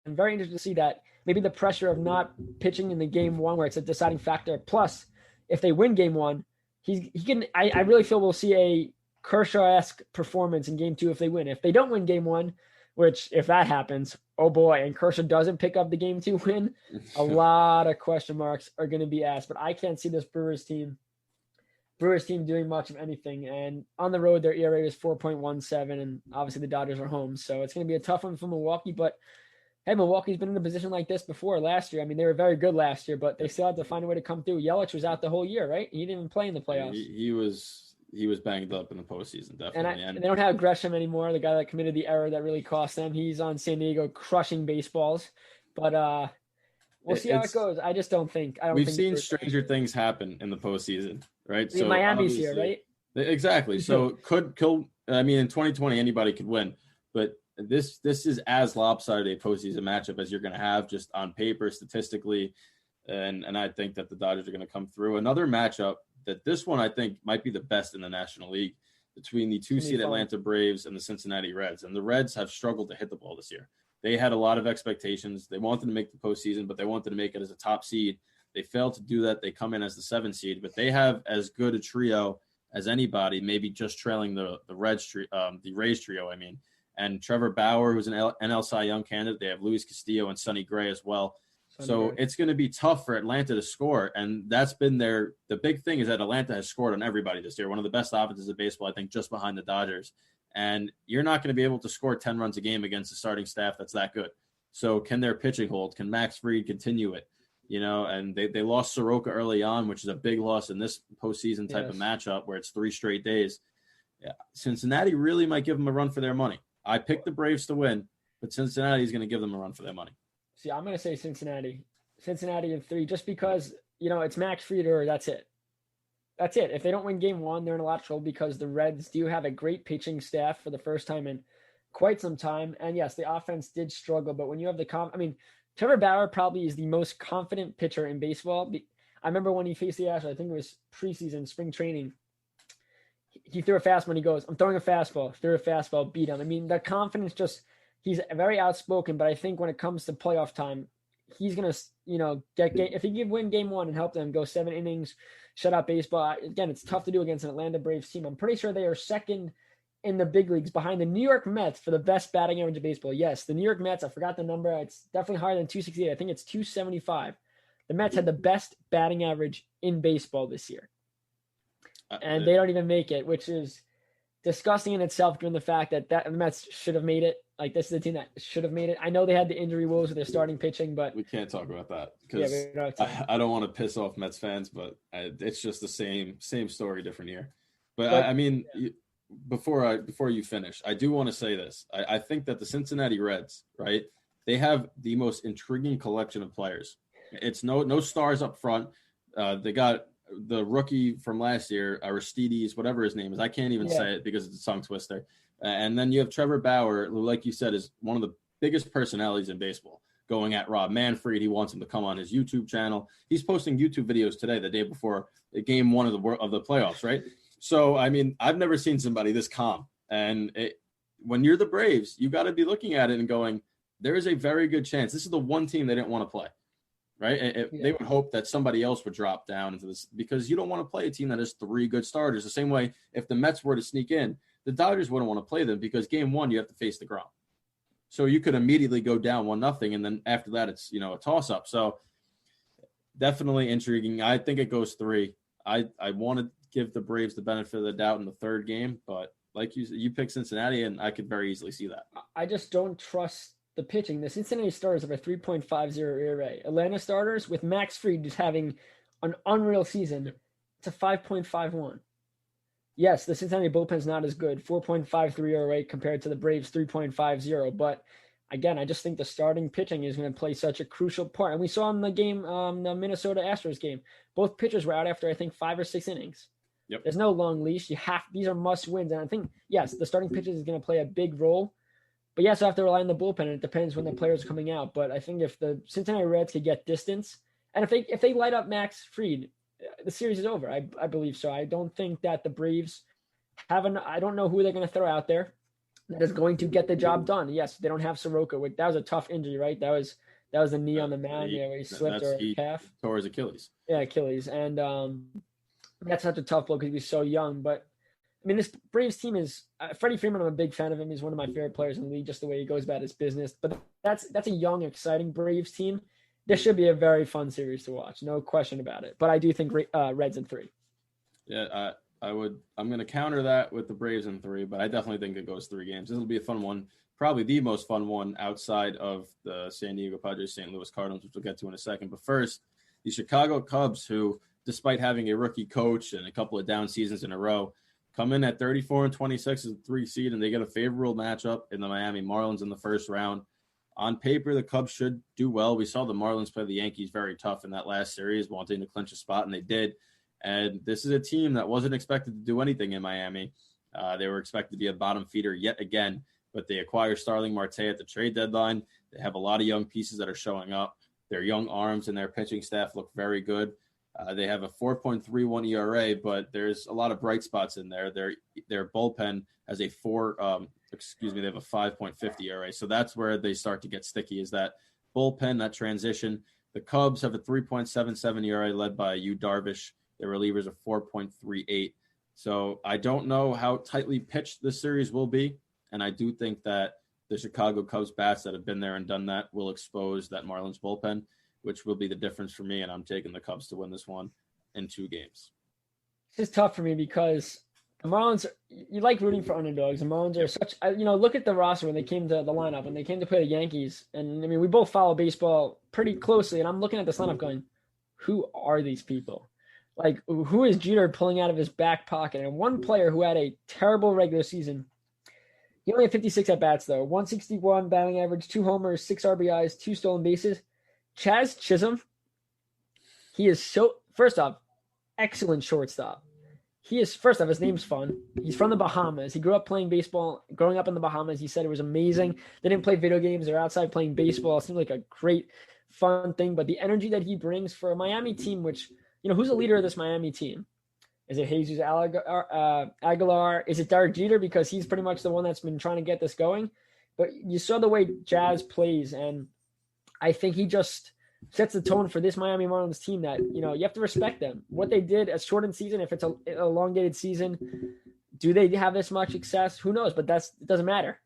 I'm very interested to see that. Maybe the pressure of not pitching in the game 1 where it's a deciding factor. Plus, if they win game 1, he can. I really feel we'll see a Kershaw-esque performance in game 2 if they win. If they don't win game 1, which if that happens, oh boy, and Kershaw doesn't pick up the game 2 win, a lot of question marks are going to be asked. But I can't see this Brewers team doing much of anything. And on the road, their ERA is 4.17, and obviously the Dodgers are home. So it's going to be a tough one for Milwaukee. But hey, Milwaukee's been in a position like this before last year. I mean, they were very good last year, but they still had to find a way to come through. Yelich was out the whole year, right? He didn't even play in the playoffs. He was banged up in the postseason, definitely. And they don't have Gresham anymore, the guy that committed the error that really cost them. He's on San Diego crushing baseballs. But we'll see how it goes. I just don't think. We've seen stranger things happen in the postseason, right? So Miami's here, right? Exactly. So in 2020, anybody could win. But this is as lopsided a postseason matchup as you're going to have just on paper, statistically. And I think that the Dodgers are going to come through. Another matchup that this one I think might be the best in the National League between the 2-seed Atlanta Braves and the Cincinnati Reds. And the Reds have struggled to hit the ball this year. They had a lot of expectations. They wanted to make the postseason, but they wanted to make it as a top seed. They failed to do that. They come in as the 7 seed, but they have as good a trio as anybody, maybe just trailing the Rays trio. I mean, and Trevor Bauer, who's an NL Cy Young candidate. They have Luis Castillo and Sonny Gray as well. So it's going to be tough for Atlanta to score. And that's been the big thing is that Atlanta has scored on everybody this year. One of the best offenses of baseball, I think, just behind the Dodgers. And you're not going to be able to score 10 runs a game against a starting staff that's that good. So can their pitching hold? Can Max Fried continue it? And they lost Soroka early on, which is a big loss in this postseason type of matchup where it's 3 straight days. Yeah, Cincinnati really might give them a run for their money. I picked the Braves to win, but Cincinnati is going to give them a run for their money. See, I'm going to say Cincinnati in 3, just because, it's Max Fried or that's it. That's it. If they don't win game 1, they're in a lot of trouble because the Reds do have a great pitching staff for the first time in quite some time. And yes, the offense did struggle, but when you have Trevor Bauer probably is the most confident pitcher in baseball. I remember when he faced the Astros, I think it was preseason, spring training. He threw a fastball and he goes, "I'm throwing a fastball." Threw a fastball, beat him. I mean, the confidence he's very outspoken, but I think when it comes to playoff time, he's going to, if he win game 1 and help them go 7 innings, shut out baseball. Again, it's tough to do against an Atlanta Braves team. I'm pretty sure they are second in the big leagues behind the New York Mets for the best batting average of baseball. Yes, the New York Mets, I forgot the number. It's definitely higher than 268. I think it's 275. The Mets had the best batting average in baseball this year. And they don't even make it, which is disgusting in itself, given the fact that the Mets should have made it. Like, this is a team that should have made it. I know they had the injury woes with their starting pitching, but we can't talk about that because I don't want to piss off Mets fans, but it's just the same story, different year. But I mean, before you finish, I do want to say this. I think that the Cincinnati Reds, right? They have the most intriguing collection of players. It's no stars up front. They got the rookie from last year, Aristides, whatever his name is. I can't even say it because it's a tongue twister. And then you have Trevor Bauer, who, like you said, is one of the biggest personalities in baseball, going at Rob Manfred. He wants him to come on his YouTube channel. He's posting YouTube videos today, the day before game 1 of the playoffs, right? So, I mean, I've never seen somebody this calm. And when you're the Braves, you got to be looking at it and going, there is a very good chance. This is the one team they didn't want to play, right? They would hope that somebody else would drop down into this because you don't want to play a team that has 3 good starters. The same way if the Mets were to sneak in, the Dodgers wouldn't want to play them because game 1, you have to face the ground. So you could immediately go down 1-0, and then after that, it's, a toss-up. So definitely intriguing. I think it goes 3. I want to give the Braves the benefit of the doubt in the 3rd game, but like you pick Cincinnati, and I could very easily see that. I just don't trust the pitching. The Cincinnati starters have a 3.50 ERA. Atlanta starters, with Max Fried just having an unreal season, it's a 5.51. Yes, the Cincinnati bullpen is not as good, 4.53 ERA compared to the Braves' 3.50. But again, I just think the starting pitching is going to play such a crucial part. And we saw in the game, the Minnesota Astros game, both pitchers were out after, I think, 5 or 6 innings. Yep. There's no long leash. These are must wins. And I think, yes, the starting pitchers is going to play a big role. But yes, I have to rely on the bullpen, and it depends when the players are coming out. But I think if the Cincinnati Reds could get distance, and if they light up Max Fried, the series is over. I believe so. I don't think that the Braves I don't know who they're going to throw out there that is going to get the job done. Yes, they don't have Soroka. That was a tough injury, right? That was a knee on the mound, where he slipped or calf. Tore his Achilles. Yeah, Achilles. And that's such a tough blow because he was so young. But, I mean, this Braves team is Freddie Freeman. I'm a big fan of him. He's one of my favorite players in the league, just the way he goes about his business. But that's a young, exciting Braves team. This should be a very fun series to watch. No question about it. But I do think Reds in 3. Yeah, I'm going to counter that with the Braves in 3, but I definitely think it goes 3 games. This will be a fun one, probably the most fun one outside of the San Diego Padres, St. Louis Cardinals, which we'll get to in a second. But first, the Chicago Cubs, who, despite having a rookie coach and a couple of down seasons in a row, come in at 34-26 as a 3 seed, and they get a favorable matchup in the Miami Marlins in the first round. On paper, the Cubs should do well. We saw the Marlins play the Yankees very tough in that last series, wanting to clinch a spot, and they did. And this is a team that wasn't expected to do anything in Miami. They were expected to be a bottom feeder yet again, but they acquire Starling Marte at the trade deadline. They have a lot of young pieces that are showing up. Their young arms and their pitching staff look very good. They have a 4.31 ERA, but there's a lot of bright spots in there. Their bullpen has they have a 5.50 ERA. So that's where they start to get sticky, is that bullpen, that transition. The Cubs have a 3.77 ERA led by Yu Darvish. Their relievers are 4.38. So I don't know how tightly pitched this series will be. And I do think that the Chicago Cubs bats that have been there and done that will expose that Marlins bullpen, which will be the difference for me. And I'm taking the Cubs to win this one in 2 games. This is tough for me because the Marlins, you like rooting for underdogs. The Marlins are such, look at the roster when they came to the lineup, when they came to play the Yankees. And I mean, we both follow baseball pretty closely. And I'm looking at this lineup going, who are these people? Like, who is Jeter pulling out of his back pocket? And one player who had a terrible regular season. He only had 56 at-bats, though. 161 batting average, 2 homers, 6 RBIs, 2 stolen bases. Chaz Chisholm, he is first off, excellent shortstop. First off, his name's fun. He's from the Bahamas. He grew up playing baseball, growing up in the Bahamas. He said it was amazing. They didn't play video games. They're outside playing baseball. It seemed like a great, fun thing. But the energy that he brings for a Miami team, which, who's the leader of this Miami team? Is it Jesus Aguilar? Is it Derek Jeter? Because he's pretty much the one that's been trying to get this going. But you saw the way Jazz plays, and I think he just sets the tone for this Miami Marlins team that, you have to respect them. What they did, a shortened season, if it's an elongated season, do they have this much success? Who knows? But it doesn't matter.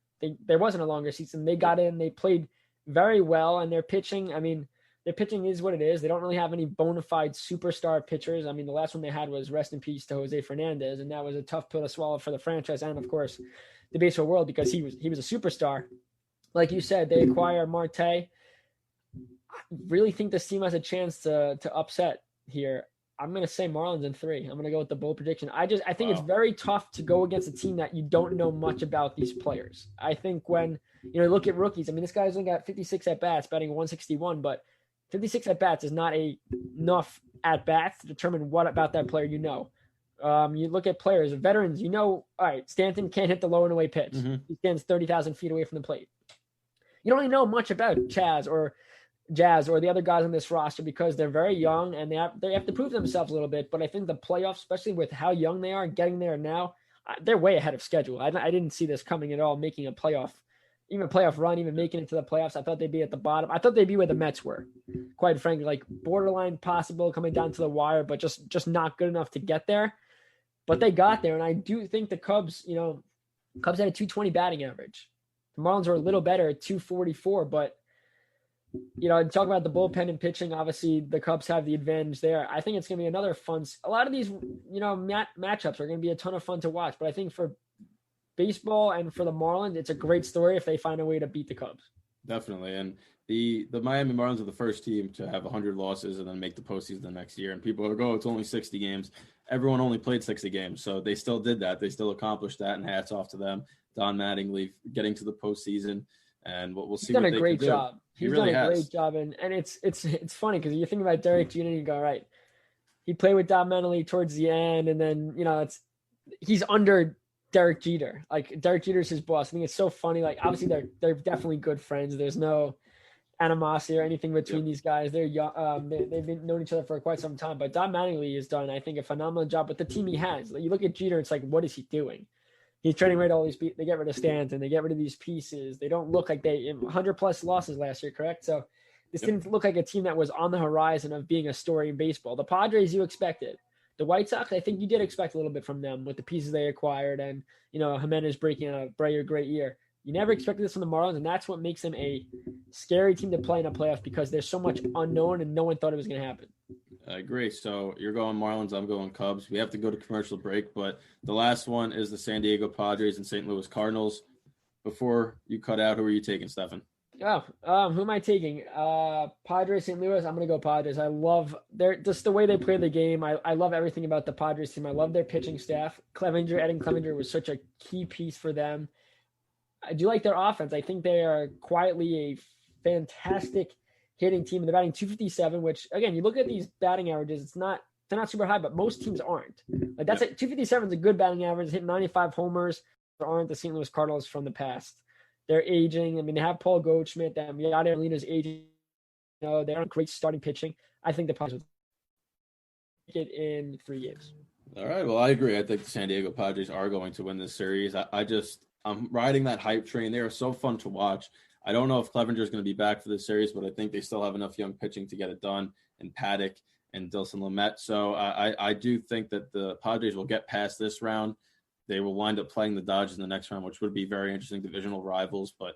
There wasn't a longer season. They got in, they played very well, and their pitching, their pitching is what it is. They don't really have any bona fide superstar pitchers. The last one they had was rest in peace to Jose Fernandez, and that was a tough pill to swallow for the franchise and, of course, the baseball world because he was a superstar. Like you said, they acquire Marte. I really think this team has a chance to upset here. I'm going to say Marlins in 3. I'm going to go with the bold prediction. I think It's very tough to go against a team that you don't know much about these players. I think when, you look at rookies, this guy's only got 56 at-bats, batting 161, but 56 at-bats is not enough at-bats to determine what about that player you know. You look at players, veterans, all right, Stanton can't hit the low and away pitch. Mm-hmm. He stands 30,000 feet away from the plate. You don't really know much about Chaz or Jazz or the other guys on this roster because they're very young and they have to prove themselves a little bit. But I think the playoffs, especially with how young they are, getting there now, they're way ahead of schedule. I didn't see this coming at all, making a playoff run, even making it to the playoffs. I thought they'd be at the bottom. I thought they'd be where the Mets were, quite frankly, like borderline possible coming down to the wire, but just not good enough to get there. But they got there, and I do think the Cubs, Cubs had a 220 batting average. The Marlins were a little better at 244, but talk about the bullpen and pitching. Obviously, the Cubs have the advantage there. I think it's going to be another fun. A lot of these, matchups are going to be a ton of fun to watch. But I think for baseball and for the Marlins, it's a great story if they find a way to beat the Cubs. Definitely, and the Miami Marlins are the first team to have 100 losses and then make the postseason the next year. And people are it's only 60 games. Everyone only played 60 games, so they still did that. They still accomplished that, and hats off to them. Don Mattingly getting to the postseason. And we'll see. He's done what a great job. He really done a has. great job, and it's funny because you think about Derek Jeter and you go, right, he played with Don Mattingly towards the end, and then he's under Derek Jeter. Like Derek Jeter's his boss. I think it's so funny. Like obviously they're definitely good friends. There's no animosity or anything between these guys. They're young. They've been known each other for quite some time. But Don Mattingly has done, I think, a phenomenal job with the team he has. Like, you look at Jeter, it's like, what is he doing? He's trading rid of all these people. They get rid of Stanton. They get rid of these pieces. They don't look like 100 plus losses last year, correct? So this didn't look like a team that was on the horizon of being a story in baseball. The Padres, you expected. The White Sox, I think you did expect a little bit from them with the pieces they acquired and, Jimenez breaking a great year. You never expected this from the Marlins, and that's what makes them a scary team to play in the playoffs because there's so much unknown and no one thought it was going to happen. I agree. So you're going Marlins, I'm going Cubs. We have to go to commercial break, but the last one is the San Diego Padres and St. Louis Cardinals. Before you cut out, who are you taking, Stefan? Oh, who am I taking? Padres, St. Louis. I'm going to go Padres. I love just the way they play the game. I love everything about the Padres team. I love their pitching staff. Eddie Clevenger was such a key piece for them. I do like their offense. I think they are quietly a fantastic hitting team. They're batting 257, which again, you look at these batting averages, they're not super high, but most teams aren't. Like that's it. 257 is a good batting average. Hit 95 homers. There aren't the St. Louis Cardinals from the past. They're aging. They have Paul Goldschmidt. Yadier Molina's aging. They're on great starting pitching. I think the Padres will get in 3 games. All right. Well, I agree. I think the San Diego Padres are going to win this series. I'm riding that hype train. They are so fun to watch. I don't know if Clevenger is going to be back for this series, but I think they still have enough young pitching to get it done. And Paddock and Dilson Lamet. So I do think that the Padres will get past this round. They will wind up playing the Dodgers in the next round, which would be very interesting divisional rivals. But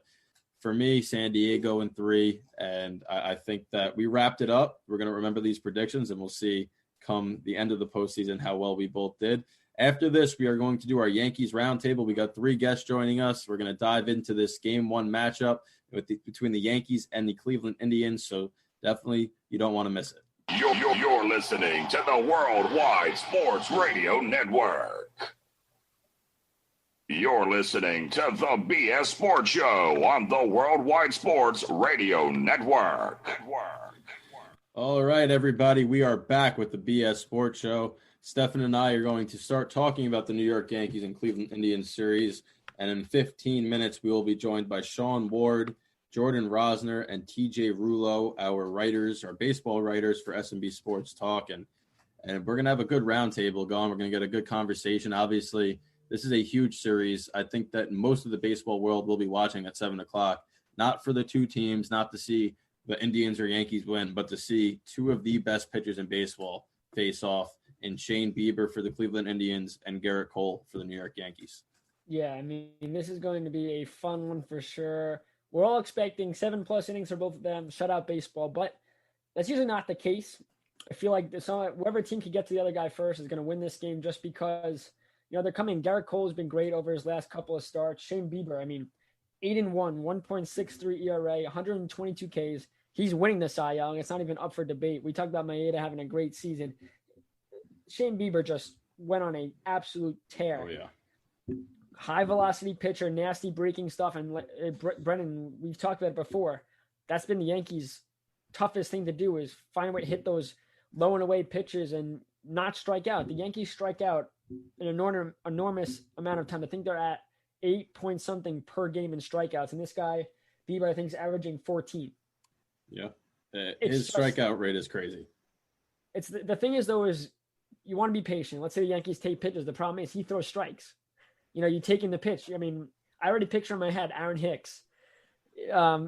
for me, San Diego in 3, and I think that we wrapped it up. We're going to remember these predictions, and we'll see come the end of the postseason how well we both did. After this, we are going to do our Yankees roundtable. We got 3 guests joining us. We're going to dive into this Game 1 matchup between the Yankees and the Cleveland Indians. So definitely, you don't want to miss it. You're listening to the Worldwide Sports Radio Network. You're listening to the BS Sports Show on the Worldwide Sports Radio Network. All right, everybody, we are back with the BS Sports Show. Stefan and I are going to start talking about the New York Yankees and Cleveland Indians series. And in 15 minutes, we will be joined by Sean Ward, Jordan Rosner, and TJ Rulo, our baseball writers for SMB Sports Talk. And we're going to have a good roundtable going. We're going to get a good conversation. Obviously, this is a huge series. I think that most of the baseball world will be watching at 7 o'clock, not for the 2 teams, not to see the Indians or Yankees win, but to see 2 of the best pitchers in baseball face off in Shane Bieber for the Cleveland Indians and Garrett Cole for the New York Yankees. Yeah, I mean, this is going to be a fun one for sure. We're all expecting 7+ innings for both of them, shutout baseball, but that's usually not the case. I feel like whoever team can get to the other guy first is going to win this game just because, they're coming. Garrett Cole has been great over his last couple of starts. Shane Bieber, 8-1, 1.63 ERA, 122 Ks. He's winning the Cy Young. It's not even up for debate. We talked about Maeda having a great season. Shane Bieber just went on an absolute tear. Oh, yeah. High velocity pitcher, nasty breaking stuff. And Brennan, we've talked about it before. That's been the Yankees' toughest thing to do is find a way to hit those low and away pitches and not strike out. The Yankees strike out an enormous amount of time. I think they're at 8 point something per game in strikeouts. And this guy, Bieber, I think is averaging 14. Yeah. His strikeout rate is crazy. It's the thing is, though, is you want to be patient. Let's say the Yankees take pitches. The problem is he throws strikes. You take him the pitch. I already picture in my head Aaron Hicks,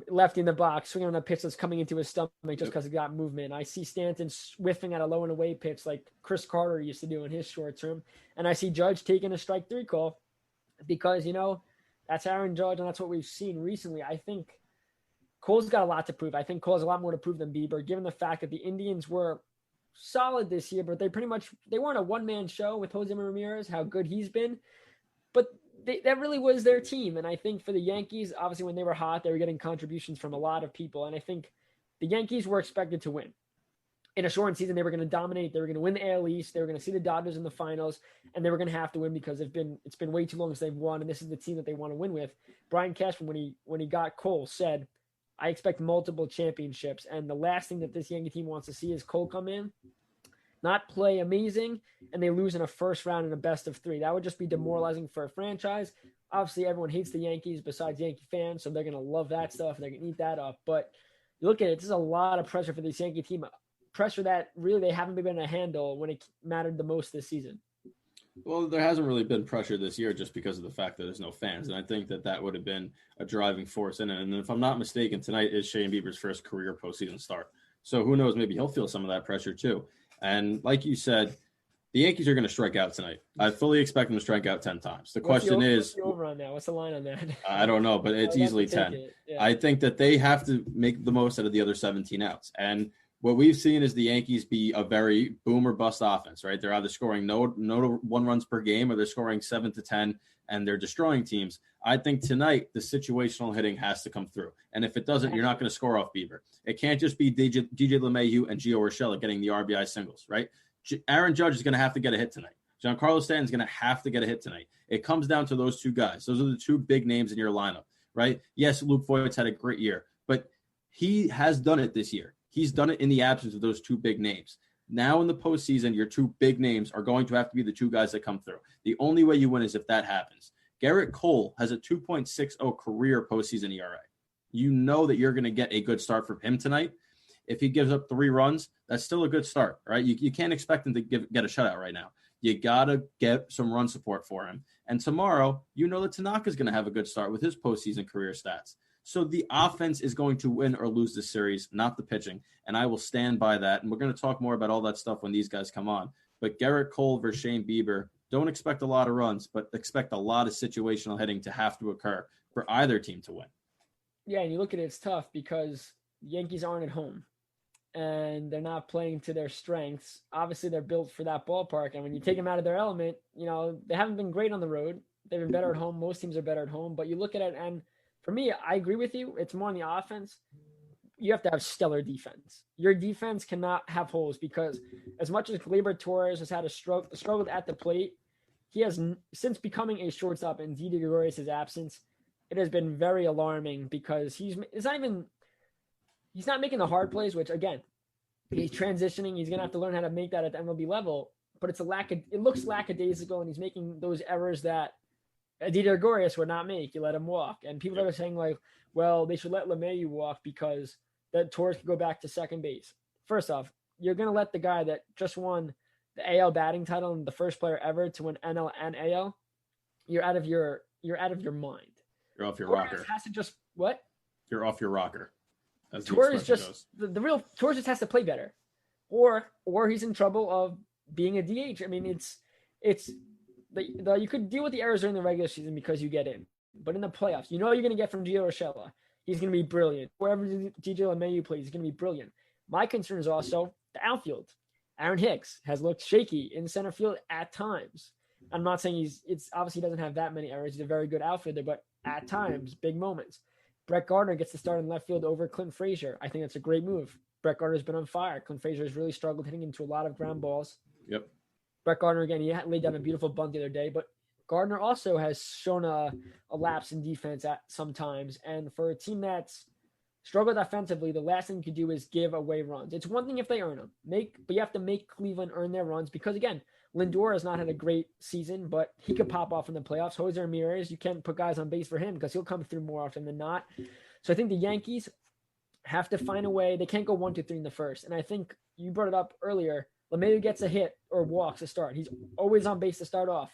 lefty in the box, swinging on a pitch that's coming into his stomach just because he got movement. I see Stanton whiffing at a low and away pitch like Chris Carter used to do in his short term. And I see Judge taking a strike 3 call because, that's Aaron Judge, and that's what we've seen recently. I think Cole's got a lot to prove. I think Cole has a lot more to prove than Bieber, given the fact that the Indians were solid this year, but they weren't a one-man show with Jose Ramirez, how good he's been. But that really was their team. And I think for the Yankees, obviously when they were hot, they were getting contributions from a lot of people. And I think the Yankees were expected to win. In a shortened season, they were going to dominate. They were going to win the AL East. They were going to see the Dodgers in the finals, and they were going to have to win because it's been way too long since they've won, and this is the team that they want to win with. Brian Cashman, when he got Cole, said, I expect multiple championships. And the last thing that this Yankee team wants to see is Cole come in, not play amazing, and they lose in a first round in a best of 3. That would just be demoralizing for a franchise. Obviously, everyone hates the Yankees besides Yankee fans, so they're going to love that stuff. They're going to eat that up. But you look at it, this is a lot of pressure for this Yankee team, pressure that really they haven't been able to handle when it mattered the most this season. Well, there hasn't really been pressure this year just because of the fact that there's no fans. And I think that would have been a driving force in it. And if I'm not mistaken, tonight is Shane Bieber's first career postseason start. So who knows, maybe he'll feel some of that pressure too. And like you said, the Yankees are going to strike out tonight. I fully expect them to strike out 10 times. The question is, what's the over on that? What's the line on that? I don't know, but it's easily 10. Yeah. I think that they have to make the most out of the other 17 outs. And what we've seen is the Yankees be a very boom or bust offense, right? They're either scoring no 1 runs per game or they're scoring 7 to 10 and they're destroying teams. I think tonight the situational hitting has to come through. And if it doesn't, you're not going to score off Bieber. It can't just be DJ LeMahieu and Gio Urshela getting the RBI singles, right? Aaron Judge is going to have to get a hit tonight. Giancarlo Stanton is going to have to get a hit tonight. It comes down to those 2 guys. Those are the 2 big names in your lineup, right? Yes, Luke Voigt's had a great year, but he has done it this year. He's done it in the absence of those 2 big names. Now in the postseason, your 2 big names are going to have to be the 2 guys that come through. The only way you win is if that happens. Garrett Cole has a 2.60 career postseason ERA. You know that you're going to get a good start from him tonight. If he gives up 3 runs, that's still a good start, right? You can't expect him to get a shutout right now. You got to get some run support for him. And tomorrow, you know that Tanaka's going to have a good start with his postseason career stats. So the offense is going to win or lose the series, not the pitching. And I will stand by that. And we're going to talk more about all that stuff when these guys come on. But Gerrit Cole versus Shane Bieber, don't expect a lot of runs, but expect a lot of situational hitting to have to occur for either team to win. Yeah, and you look at it, it's tough because Yankees aren't at home and they're not playing to their strengths. Obviously, they're built for that ballpark. And when you take them out of their element, they haven't been great on the road. They've been better at home. Most teams are better at home. But you look at it, and for me, I agree with you. It's more on the offense. You have to have stellar defense. Your defense cannot have holes because as much as Gleyber Torres has had a struggle at the plate, he has, since becoming a shortstop in Didi Gregorius' absence, it has been very alarming because he's not making the hard plays, which again, he's transitioning. He's going to have to learn how to make that at the MLB level, but it looks lackadaisical, and he's making those errors that Didi Gregorius would not make. You let him walk. And people are saying like, well, they should let LeMahieu walk because that Torres could go back to second base. First off, you're going to let the guy that just won the AL batting title and the first player ever to win NL and AL, you're out of your mind. You're off your Torres rocker. has to just what? You're off your rocker. Torres just the real Torres just has to play better, or he's in trouble of being a DH. I mean, it's you could deal with the errors during the regular season because you get in, but in the playoffs, you're going to get from Gio Urshela. He's going to be brilliant. Wherever DJ LeMahieu plays, he's going to be brilliant. My concern is also the outfield. Aaron Hicks has looked shaky in center field at times. I'm not saying it's obviously doesn't have that many errors. He's a very good outfielder, but at times, big moments. Brett Gardner gets to start in left field over Clint Frazier. I think that's a great move. Brett Gardner's been on fire. Clint Frazier has really struggled hitting into a lot of ground balls. Yep. Brett Gardner, again, he laid down a beautiful bunt the other day, but Gardner also has shown a lapse in defense at sometimes. And for a team that's struggled offensively, the last thing you can do is give away runs. It's one thing if they earn them, but you have to make Cleveland earn their runs because, again, Lindor has not had a great season, but he could pop off in the playoffs. Jose Ramirez, you can't put guys on base for him because he'll come through more often than not. So I think the Yankees have to find a way. They can't go 1-2-3 in the first. And I think you brought it up earlier. LeMahieu gets a hit or walks to start. He's always on base to start off.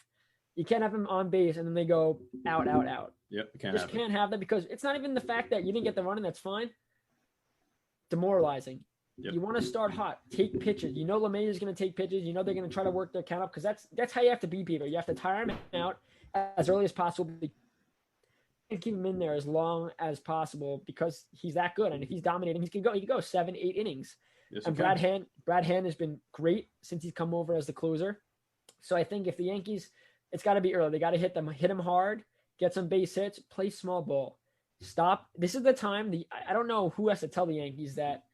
You can't have him on base and then they go out. Yep, can't have that because it's not even the fact that you didn't get the run and that's fine. Demoralizing. Yep. You want to start hot. Take pitches. You know LeMahieu is going to take pitches. You know they're going to try to work their count up because that's how you have to beat people. You have to tire him out as early as possible and keep him in there as long as possible because he's that good. And if he's dominating, he can go 7-8 innings. Yes, and Brad Hand has been great since he's come over as the closer. So I think if the Yankees, it's got to be early. They got to hit him hard, get some base hits, play small ball. Stop. This is the time. I don't know who has to tell the Yankees that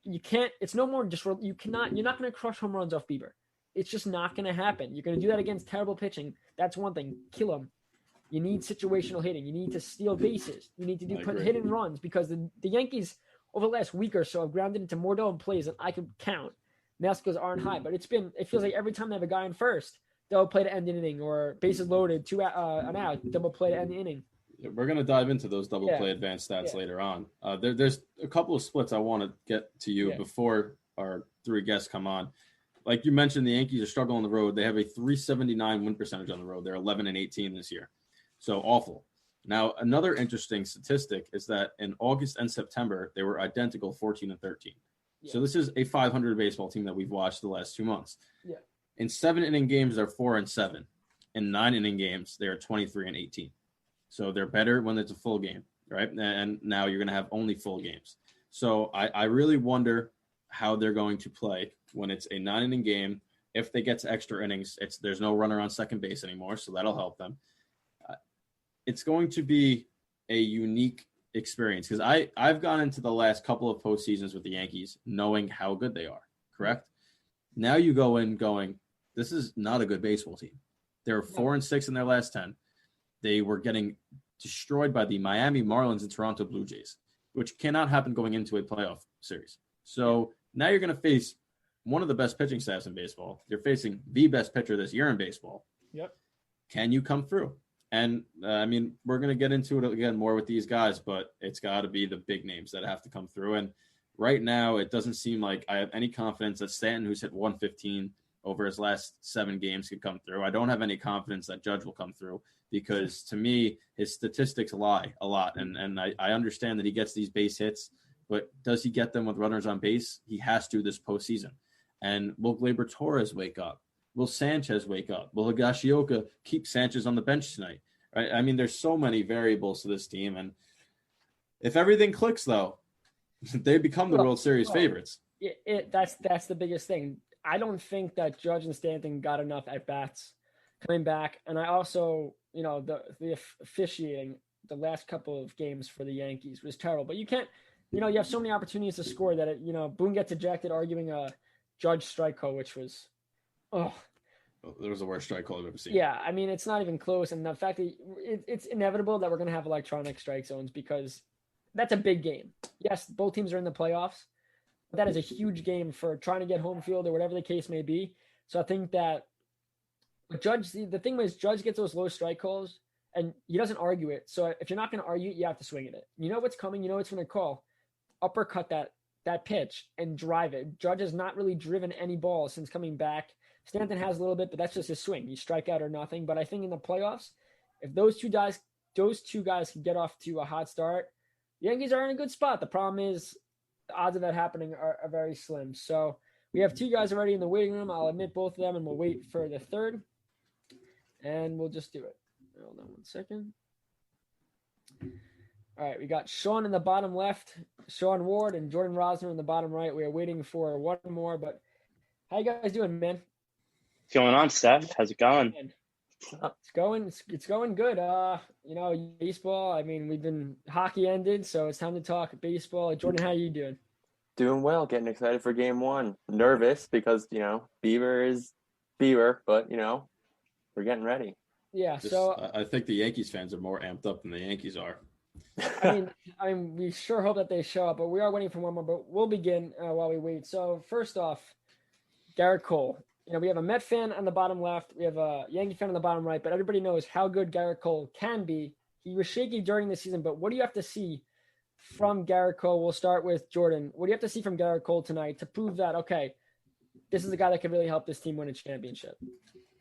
you can't. It's no more just you cannot. You're not going to crush home runs off Bieber. It's just not going to happen. You're going to do that against terrible pitching. That's one thing. Kill him. You need situational hitting. You need to steal bases. You need to put hidden runs because the Yankees over the last week or so have grounded into more double plays than I could count. Now scores aren't high, but it feels like every time they have a guy in first, double play to end the inning or bases loaded, an out, double play to end the inning. We're going to dive into those double play advanced stats later on. There's a couple of splits I want to get to you before our three guests come on. Like you mentioned, the Yankees are struggling on the road. They have a .379 win percentage on the road. They're 11-18 this year. So awful. Now, another interesting statistic is that in August and September, they were identical 14-13. Yeah. So this is a 500 baseball team that we've watched the last 2 months. Yeah. In 7-inning games, they're 4-7. In 9-inning games, they're 23-18. So they're better when it's a full game, right? And now you're going to have only full games. So I really wonder how they're going to play when it's a 9-inning game. If they get to extra innings, there's no runner on second base anymore, so that'll help them. It's going to be a unique experience because I've gone into the last couple of postseasons with the Yankees knowing how good they are, correct? Now you go in going, this is not a good baseball team. They're 4-6 in their last 10. They were getting destroyed by the Miami Marlins and Toronto Blue Jays, which cannot happen going into a playoff series. So now you're going to face one of the best pitching staffs in baseball. You're facing the best pitcher this year in baseball. Yep. Can you come through? And, we're going to get into it again more with these guys, but it's got to be the big names that have to come through. And right now, it doesn't seem like I have any confidence that Stanton, who's hit 115 over his last 7 games, could come through. I don't have any confidence that Judge will come through. because to me, his statistics lie a lot. And I understand that he gets these base hits, but does he get them with runners on base? He has to this postseason. And will Gleyber Torres wake up? Will Sanchez wake up? Will Higashioka keep Sanchez on the bench tonight? Right? I mean, there's so many variables to this team. And if everything clicks, though, they become the World Series favorites. That's the biggest thing. I don't think that Judge and Stanton got enough at-bats coming back. And I also, the officiating the last couple of games for the Yankees was terrible. But you can't, you have so many opportunities to score that, Boone gets ejected arguing a Judge strike call, which was, It was the worst strike call I've ever seen. Yeah, I mean, it's not even close. And the fact that it's inevitable that we're going to have electronic strike zones because that's a big game. Yes, both teams are in the playoffs. But that is a huge game for trying to get home field or whatever the case may be. So I think that the thing is, Judge gets those low strike calls and he doesn't argue it. So if you're not going to argue it, you have to swing at it. You know what's coming. You know what's going to call. Uppercut that pitch and drive it. Judge has not really driven any balls since coming back. Stanton has a little bit, but that's just his swing. You strike out or nothing. But I think in the playoffs, if those two guys can get off to a hot start, the Yankees are in a good spot. The problem is the odds of that happening are very slim. So we have two guys already in the waiting room. I'll admit both of them, and we'll wait for the third. And we'll just do it. Hold on 1 second. All right, we got Sean in the bottom left, Sean Ward, and Jordan Rosner in the bottom right. We are waiting for one more, but how you guys doing, man? What's going on, Steph? How's it going? It's going good. Baseball. I mean, hockey ended, so it's time to talk baseball. Jordan, how are you doing? Doing well, getting excited for game one. Nervous because, Bieber is Bieber, but, we're getting ready. Yeah, I think the Yankees fans are more amped up than the Yankees are. I mean, we sure hope that they show up, but we are waiting for one more, but we'll begin while we wait. So first off, Garrett Cole. We have a Met fan on the bottom left. We have a Yankee fan on the bottom right, but everybody knows how good Garrett Cole can be. He was shaky during the season, but what do you have to see from Garrett Cole? We'll start with Jordan. What do you have to see from Garrett Cole tonight to prove that, okay, this is a guy that could really help this team win a championship?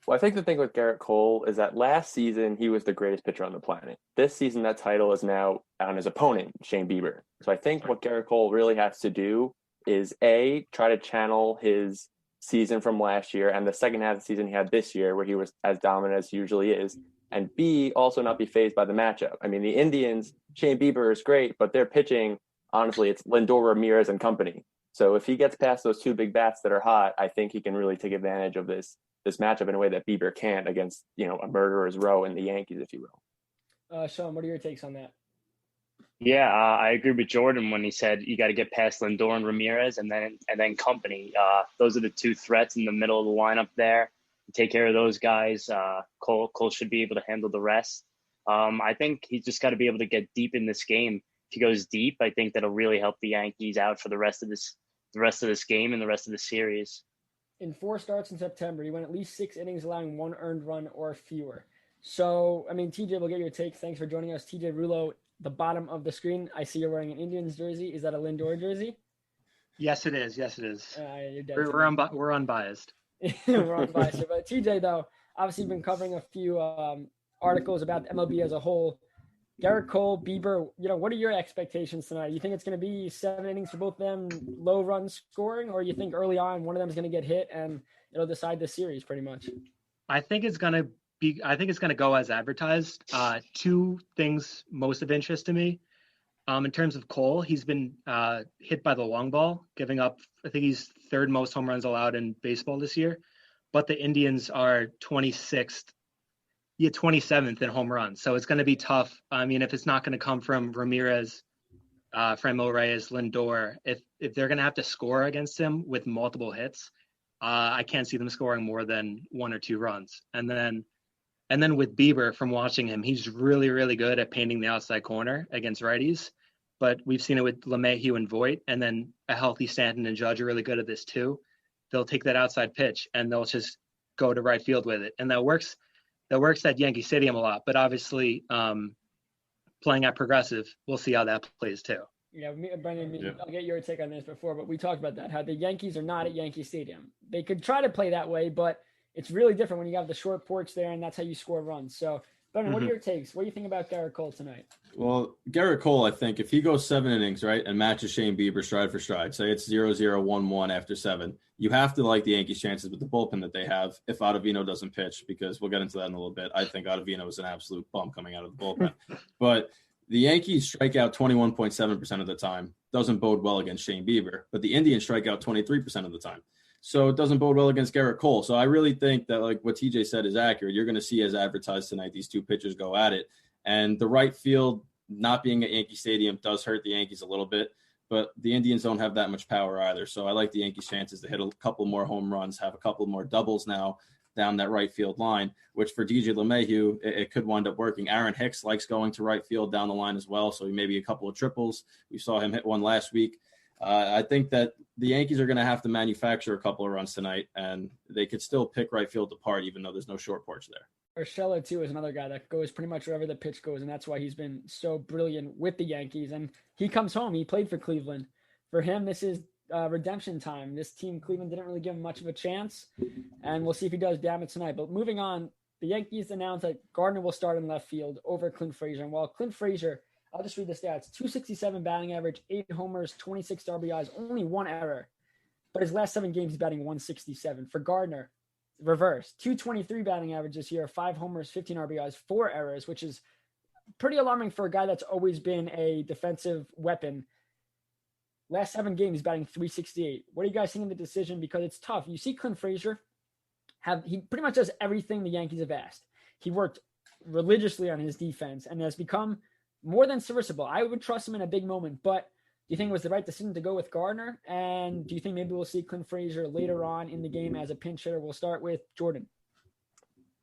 Well, I think the thing with Garrett Cole is that last season, he was the greatest pitcher on the planet. This season, that title is now on his opponent, Shane Bieber. So I think what Garrett Cole really has to do is, A, try to channel his season from last year and the second half of the season he had this year, where he was as dominant as he usually is, and B, also not be fazed by the matchup. I mean, the Indians, Shane Bieber is great, but they're pitching, honestly, it's Lindor, Ramirez, and company. So if he gets past those two big bats that are hot, I think he can really take advantage of this matchup in a way that Bieber can't against, a murderer's row in the Yankees, if you will. Sean, what are your takes on that? Yeah, I agree with Jordan when he said you got to get past Lindor and Ramirez and then company. Those are the two threats in the middle of the lineup there. Take care of those guys. Cole should be able to handle the rest. I think he's just got to be able to get deep in this game. If he goes deep, I think that'll really help the Yankees out for the rest of this game and the rest of the series. In 4 starts in September, he went at least 6 innings, allowing 1 earned run or fewer. So, TJ, we'll get your take. Thanks for joining us. TJ Rulo, the bottom of the screen. I see you're wearing an Indians jersey. Is that a Lindor jersey? Yes, it is. We're unbiased. We're unbiased. But TJ, though, obviously you've been covering a few articles about the MLB as a whole. Garrett Cole, Bieber, what are your expectations tonight? You think it's going to be 7 innings for both of them, low run scoring, or you think early on one of them is going to get hit and it'll decide the series pretty much? I think it's going to go as advertised. 2 things most of interest to me. In terms of Cole, he's been hit by the long ball, giving up, I think he's 3rd most home runs allowed in baseball this year. But the Indians are 27th in home runs. So it's going to be tough. I mean, if it's not going to come from Ramirez, Franmil Reyes, Lindor, if they're going to have to score against him with multiple hits, I can't see them scoring more than 1 or 2 runs. And then with Bieber, from watching him, he's really, really good at painting the outside corner against righties. But we've seen it with LeMahieu and Voit, and then a healthy Stanton and Judge are really good at this too. They'll take that outside pitch and they'll just go to right field with it. And that works at Yankee Stadium a lot, but obviously playing at Progressive, we'll see how that plays too. Yeah, Brendan, I'll get your take on this before, but we talked about that, how the Yankees are not at Yankee Stadium. They could try to play that way, but it's really different when you have the short porch there and that's how you score runs. So, Brendan, what are your takes? What do you think about Garrett Cole tonight? Well, Garrett Cole, I think if he goes 7 innings, right, and matches Shane Bieber stride for stride, say it's 0-0, 1-1 after 7, you have to like the Yankees' chances with the bullpen that they have if Ottavino doesn't pitch, because we'll get into that in a little bit. I think Ottavino is an absolute bum coming out of the bullpen. But the Yankees strike out 21.7% of the time. Doesn't bode well against Shane Bieber, but the Indians strike out 23% of the time. So it doesn't bode well against Garrett Cole. So I really think that, like what TJ said is accurate. You're going to see, as advertised tonight, these two pitchers go at it. And the right field not being at Yankee Stadium does hurt the Yankees a little bit, but the Indians don't have that much power either. So I like the Yankees' chances to hit a couple more home runs, have a couple more doubles now down that right field line, which for DJ LeMahieu, it could wind up working. Aaron Hicks likes going to right field down the line as well. So maybe a couple of triples. We saw him hit one last week. I think that the Yankees are going to have to manufacture a couple of runs tonight, and they could still pick right field apart, even though there's no short porch there. Urshela, too, is another guy that goes pretty much wherever the pitch goes, and that's why he's been so brilliant with the Yankees. And he comes home. He played for Cleveland. For him, this is redemption time. This team, Cleveland, didn't really give him much of a chance, and we'll see if he does damage tonight. But moving on, the Yankees announced that Gardner will start in left field over Clint Frazier. And while Clint Frazier, I'll just read the stats, 267 batting average, 8 homers, 26 RBIs, only 1 error. But his last 7 games, he's batting 167. For Gardner, reverse, 223 batting average this year, 5 homers, 15 RBIs, 4 errors, which is pretty alarming for a guy that's always been a defensive weapon. Last 7 games, he's batting 368. What do you guys think of the decision? Because it's tough. You see Clint Frazier, he pretty much does everything the Yankees have asked. He worked religiously on his defense and has become more than serviceable. I would trust him in a big moment, but do you think it was the right decision to go with Gardner? And do you think maybe we'll see Clint Frazier later on in the game as a pinch hitter? We'll start with Jordan.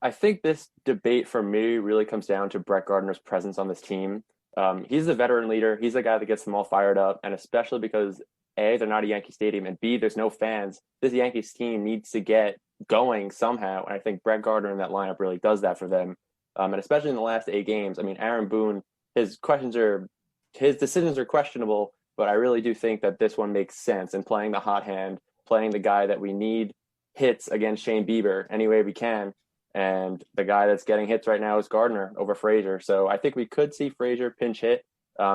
I think this debate for me really comes down to Brett Gardner's presence on this team. He's the veteran leader. He's the guy that gets them all fired up. And especially because A, they're not a Yankee Stadium, and B, there's no fans. This Yankees team needs to get going somehow. And I think Brett Gardner in that lineup really does that for them. And especially in the last 8 games, I mean, Aaron Boone, his decisions are questionable, but I really do think that this one makes sense. And playing the hot hand, playing the guy that we need hits against Shane Bieber any way we can. And the guy that's getting hits right now is Gardner over Frazier. So I think we could see Frazier pinch hit.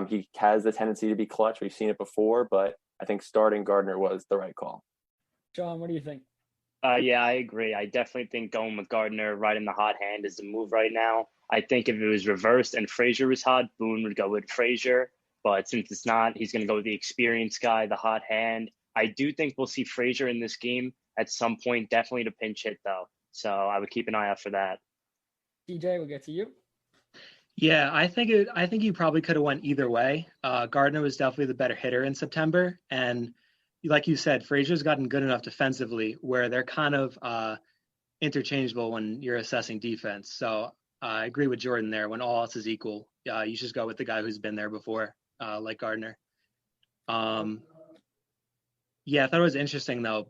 He has the tendency to be clutch. We've seen it before, but I think starting Gardner was the right call. John, what do you think? Yeah, I agree. I definitely think going with Gardner right in the hot hand is the move right now. I think if it was reversed and Frazier was hot, Boone would go with Frazier. But since it's not, he's going to go with the experienced guy, the hot hand. I do think we'll see Frazier in this game at some point, definitely to pinch hit, though. So I would keep an eye out for that. DJ, we'll get to you. Yeah, I think you probably could have went either way. Gardner was definitely the better hitter in September. And like you said, Frazier's gotten good enough defensively where they're kind of interchangeable when you're assessing defense. So I agree with Jordan there. When all else is equal, you just go with the guy who's been there before, like Gardner. Yeah, I thought it was interesting, though,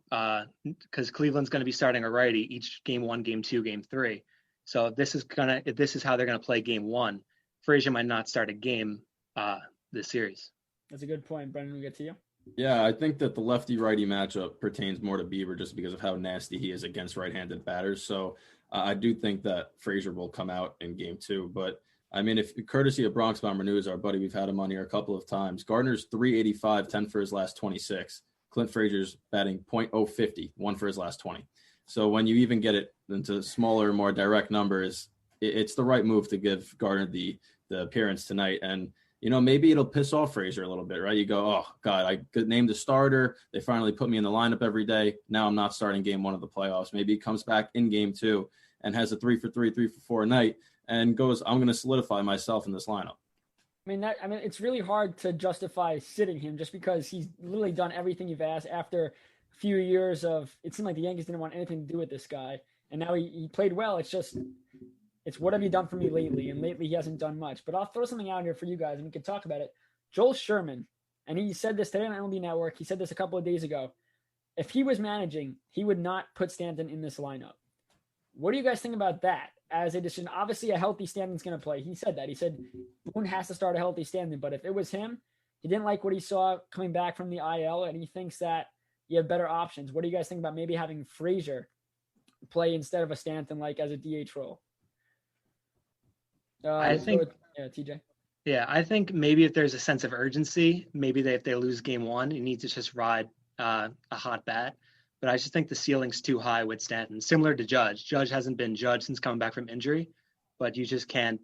because Cleveland's going to be starting a righty each game 1, game 2, game 3. So if this is how they're going to play game 1, Frazier might not start a game this series. That's a good point. Brendan, we'll get to you. Yeah, I think that the lefty-righty matchup pertains more to Bieber just because of how nasty he is against right-handed batters. So I do think that Frazier will come out in game 2. But, I mean, if courtesy of Bronx Bomber News, our buddy, we've had him on here a couple of times. Gardner's 385, 10 for his last 26. Clint Frazier's batting .050, 1 for his last 20. So when you even get it into smaller, more direct numbers, it's the right move to give Gardner the appearance tonight. And, you know, maybe it'll piss off Frazier a little bit, right? You go, oh, God, I named a starter. They finally put me in the lineup every day. Now I'm not starting game 1 of the playoffs. Maybe he comes back in game 2 and has a 3-for-3, 3-for-4 night and goes, I'm going to solidify myself in this lineup. I mean, it's really hard to justify sitting him just because he's literally done everything you've asked after a few years of, it seemed like the Yankees didn't want anything to do with this guy. And now he played well. It's what have you done for me lately? And lately he hasn't done much. But I'll throw something out here for you guys and we can talk about it. Joel Sherman, and he said this today on MLB Network. He said this a couple of days ago. If he was managing, he would not put Stanton in this lineup. What do you guys think about that as a decision? Obviously, a healthy Stanton's going to play. He said that. He said Boone has to start a healthy Stanton. But if it was him, he didn't like what he saw coming back from the IL, and he thinks that you have better options. What do you guys think about maybe having Frazier play instead of a Stanton, like as a DH role? I think TJ. Yeah, I think maybe if there's a sense of urgency, maybe if they lose game one, you need to just ride a hot bat. But I just think the ceiling's too high with Stanton, similar to Judge. Judge hasn't been Judge since coming back from injury, but you just can't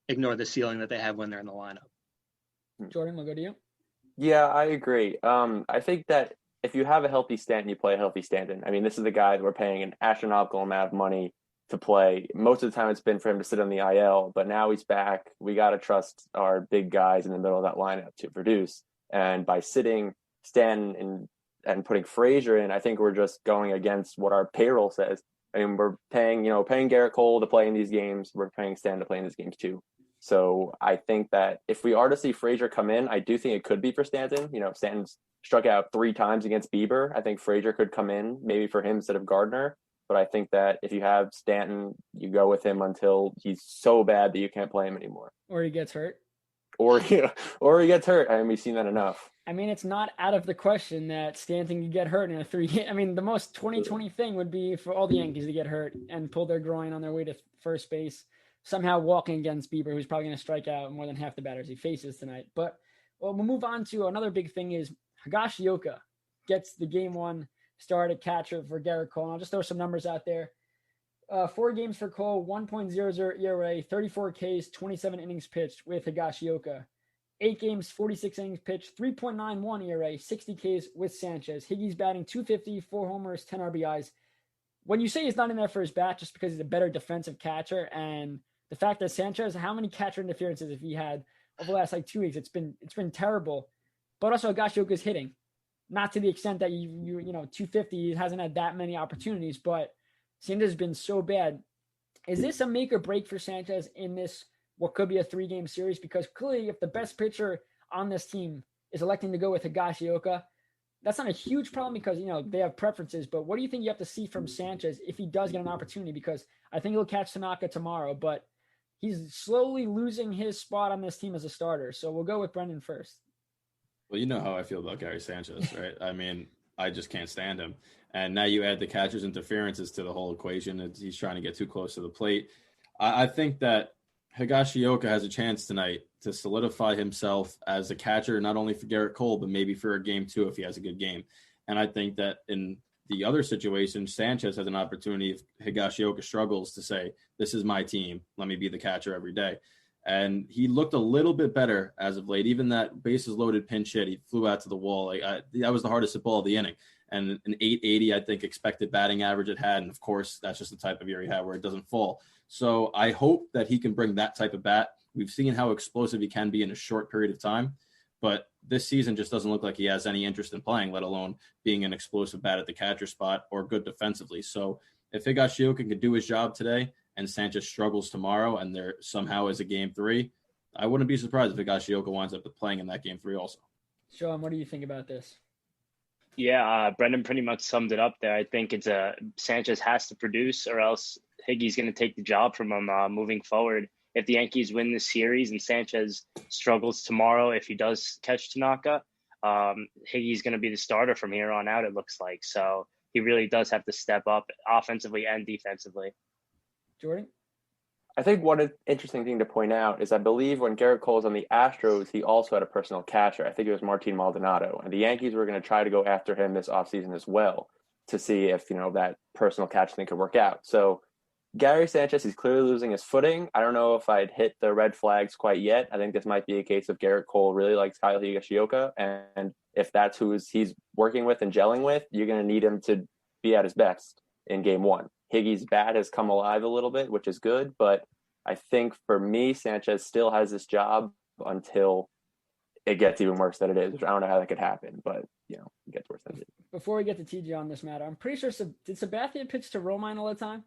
ignore the ceiling that they have when they're in the lineup. Jordan, we'll go to you. Yeah, I agree. I think that if you have a healthy Stanton, you play a healthy Stanton. I mean, this is the guy that we're paying an astronomical amount of money to play. Most of the time it's been for him to sit on the IL, but now he's back. We got to trust our big guys in the middle of that lineup to produce. And by sitting Stanton and putting Frazier in, I think we're just going against what our payroll says. I mean, we're paying Garrett Cole to play in these games. We're paying Stanton to play in these games too. So I think that if we are to see Frazier come in, I do think it could be for Stanton. Stanton's struck out 3 times against Bieber. I think Frazier could come in maybe for him instead of Gardner. But I think that if you have Stanton, you go with him until he's so bad that you can't play him anymore. Or he gets hurt. Or he gets hurt. I mean, we've seen that enough. I mean, it's not out of the question that Stanton could get hurt in a 3-game. I mean, the most 2020 thing would be for all the Yankees to get hurt and pull their groin on their way to first base, somehow walking against Bieber, who's probably going to strike out more than half the batters he faces tonight. But we'll move on to another big thing is Higashioka gets the game 1 start at catcher for Gerrit Cole. And I'll just throw some numbers out there. 4 games for Cole, 1.00 ERA, 34 Ks, 27 innings pitched with Higashioka. 8 games, 46 innings pitched, 3.91 ERA, 60 Ks with Sanchez. Higgy's batting .250, 4 homers, 10 RBIs. When you say he's not in there for his bat, just because he's a better defensive catcher, and the fact that Sanchez, how many catcher interferences have he had over the last 2 weeks? It's been terrible. But also Higashioka's hitting. Not to the extent that you 250, he hasn't had that many opportunities, but Sanchez has been so bad. Is this a make or break for Sanchez in this, what could be a 3-game series? Because clearly if the best pitcher on this team is electing to go with Higashioka, that's not a huge problem because, they have preferences, but what do you think you have to see from Sanchez if he does get an opportunity? Because I think he'll catch Tanaka tomorrow, but he's slowly losing his spot on this team as a starter. So we'll go with Brendan first. Well, you know how I feel about Gary Sanchez, right? I mean, I just can't stand him. And now you add the catcher's interferences to the whole equation. He's trying to get too close to the plate. I think that Higashioka has a chance tonight to solidify himself as a catcher, not only for Gerrit Cole, but maybe for a game 2 if he has a good game. And I think that in the other situation, Sanchez has an opportunity if Higashioka struggles to say, this is my team. Let me be the catcher every day. And he looked a little bit better as of late. Even that bases loaded pinch hit, he flew out to the wall. That was the hardest hit ball of the inning. And an 880, I think, expected batting average it had. And, of course, that's just the type of year he had where it doesn't fall. So I hope that he can bring that type of bat. We've seen how explosive he can be in a short period of time. But this season just doesn't look like he has any interest in playing, let alone being an explosive bat at the catcher spot or good defensively. So if Higashioka can do his job today and Sanchez struggles tomorrow and there somehow is a game 3, I wouldn't be surprised if Higashioka winds up playing in that game 3 also. Sean, what do you think about this? Yeah, Brendan pretty much summed it up there. I think it's Sanchez has to produce or else Higgy's going to take the job from him moving forward. If the Yankees win this series and Sanchez struggles tomorrow, if he does catch Tanaka, Higgy's going to be the starter from here on out, it looks like. So he really does have to step up offensively and defensively. Jordan? I think one interesting thing to point out is I believe when Gerrit Cole was on the Astros, he also had a personal catcher. I think it was Martin Maldonado. And the Yankees were going to try to go after him this offseason as well to see if, that personal catch thing could work out. So Gary Sanchez, he's clearly losing his footing. I don't know if I'd hit the red flags quite yet. I think this might be a case of Gerrit Cole really likes Kyle Higashioka. And if that's who he's working with and gelling with, you're going to need him to be at his best in game 1. Higgy's bat has come alive a little bit, which is good. But I think for me, Sanchez still has this job until it gets even worse than it is. Which I don't know how that could happen, but, it gets worse than it is. Before we get to TJ on this matter, I'm pretty sure, did Sabathia pitch to Romine all the time?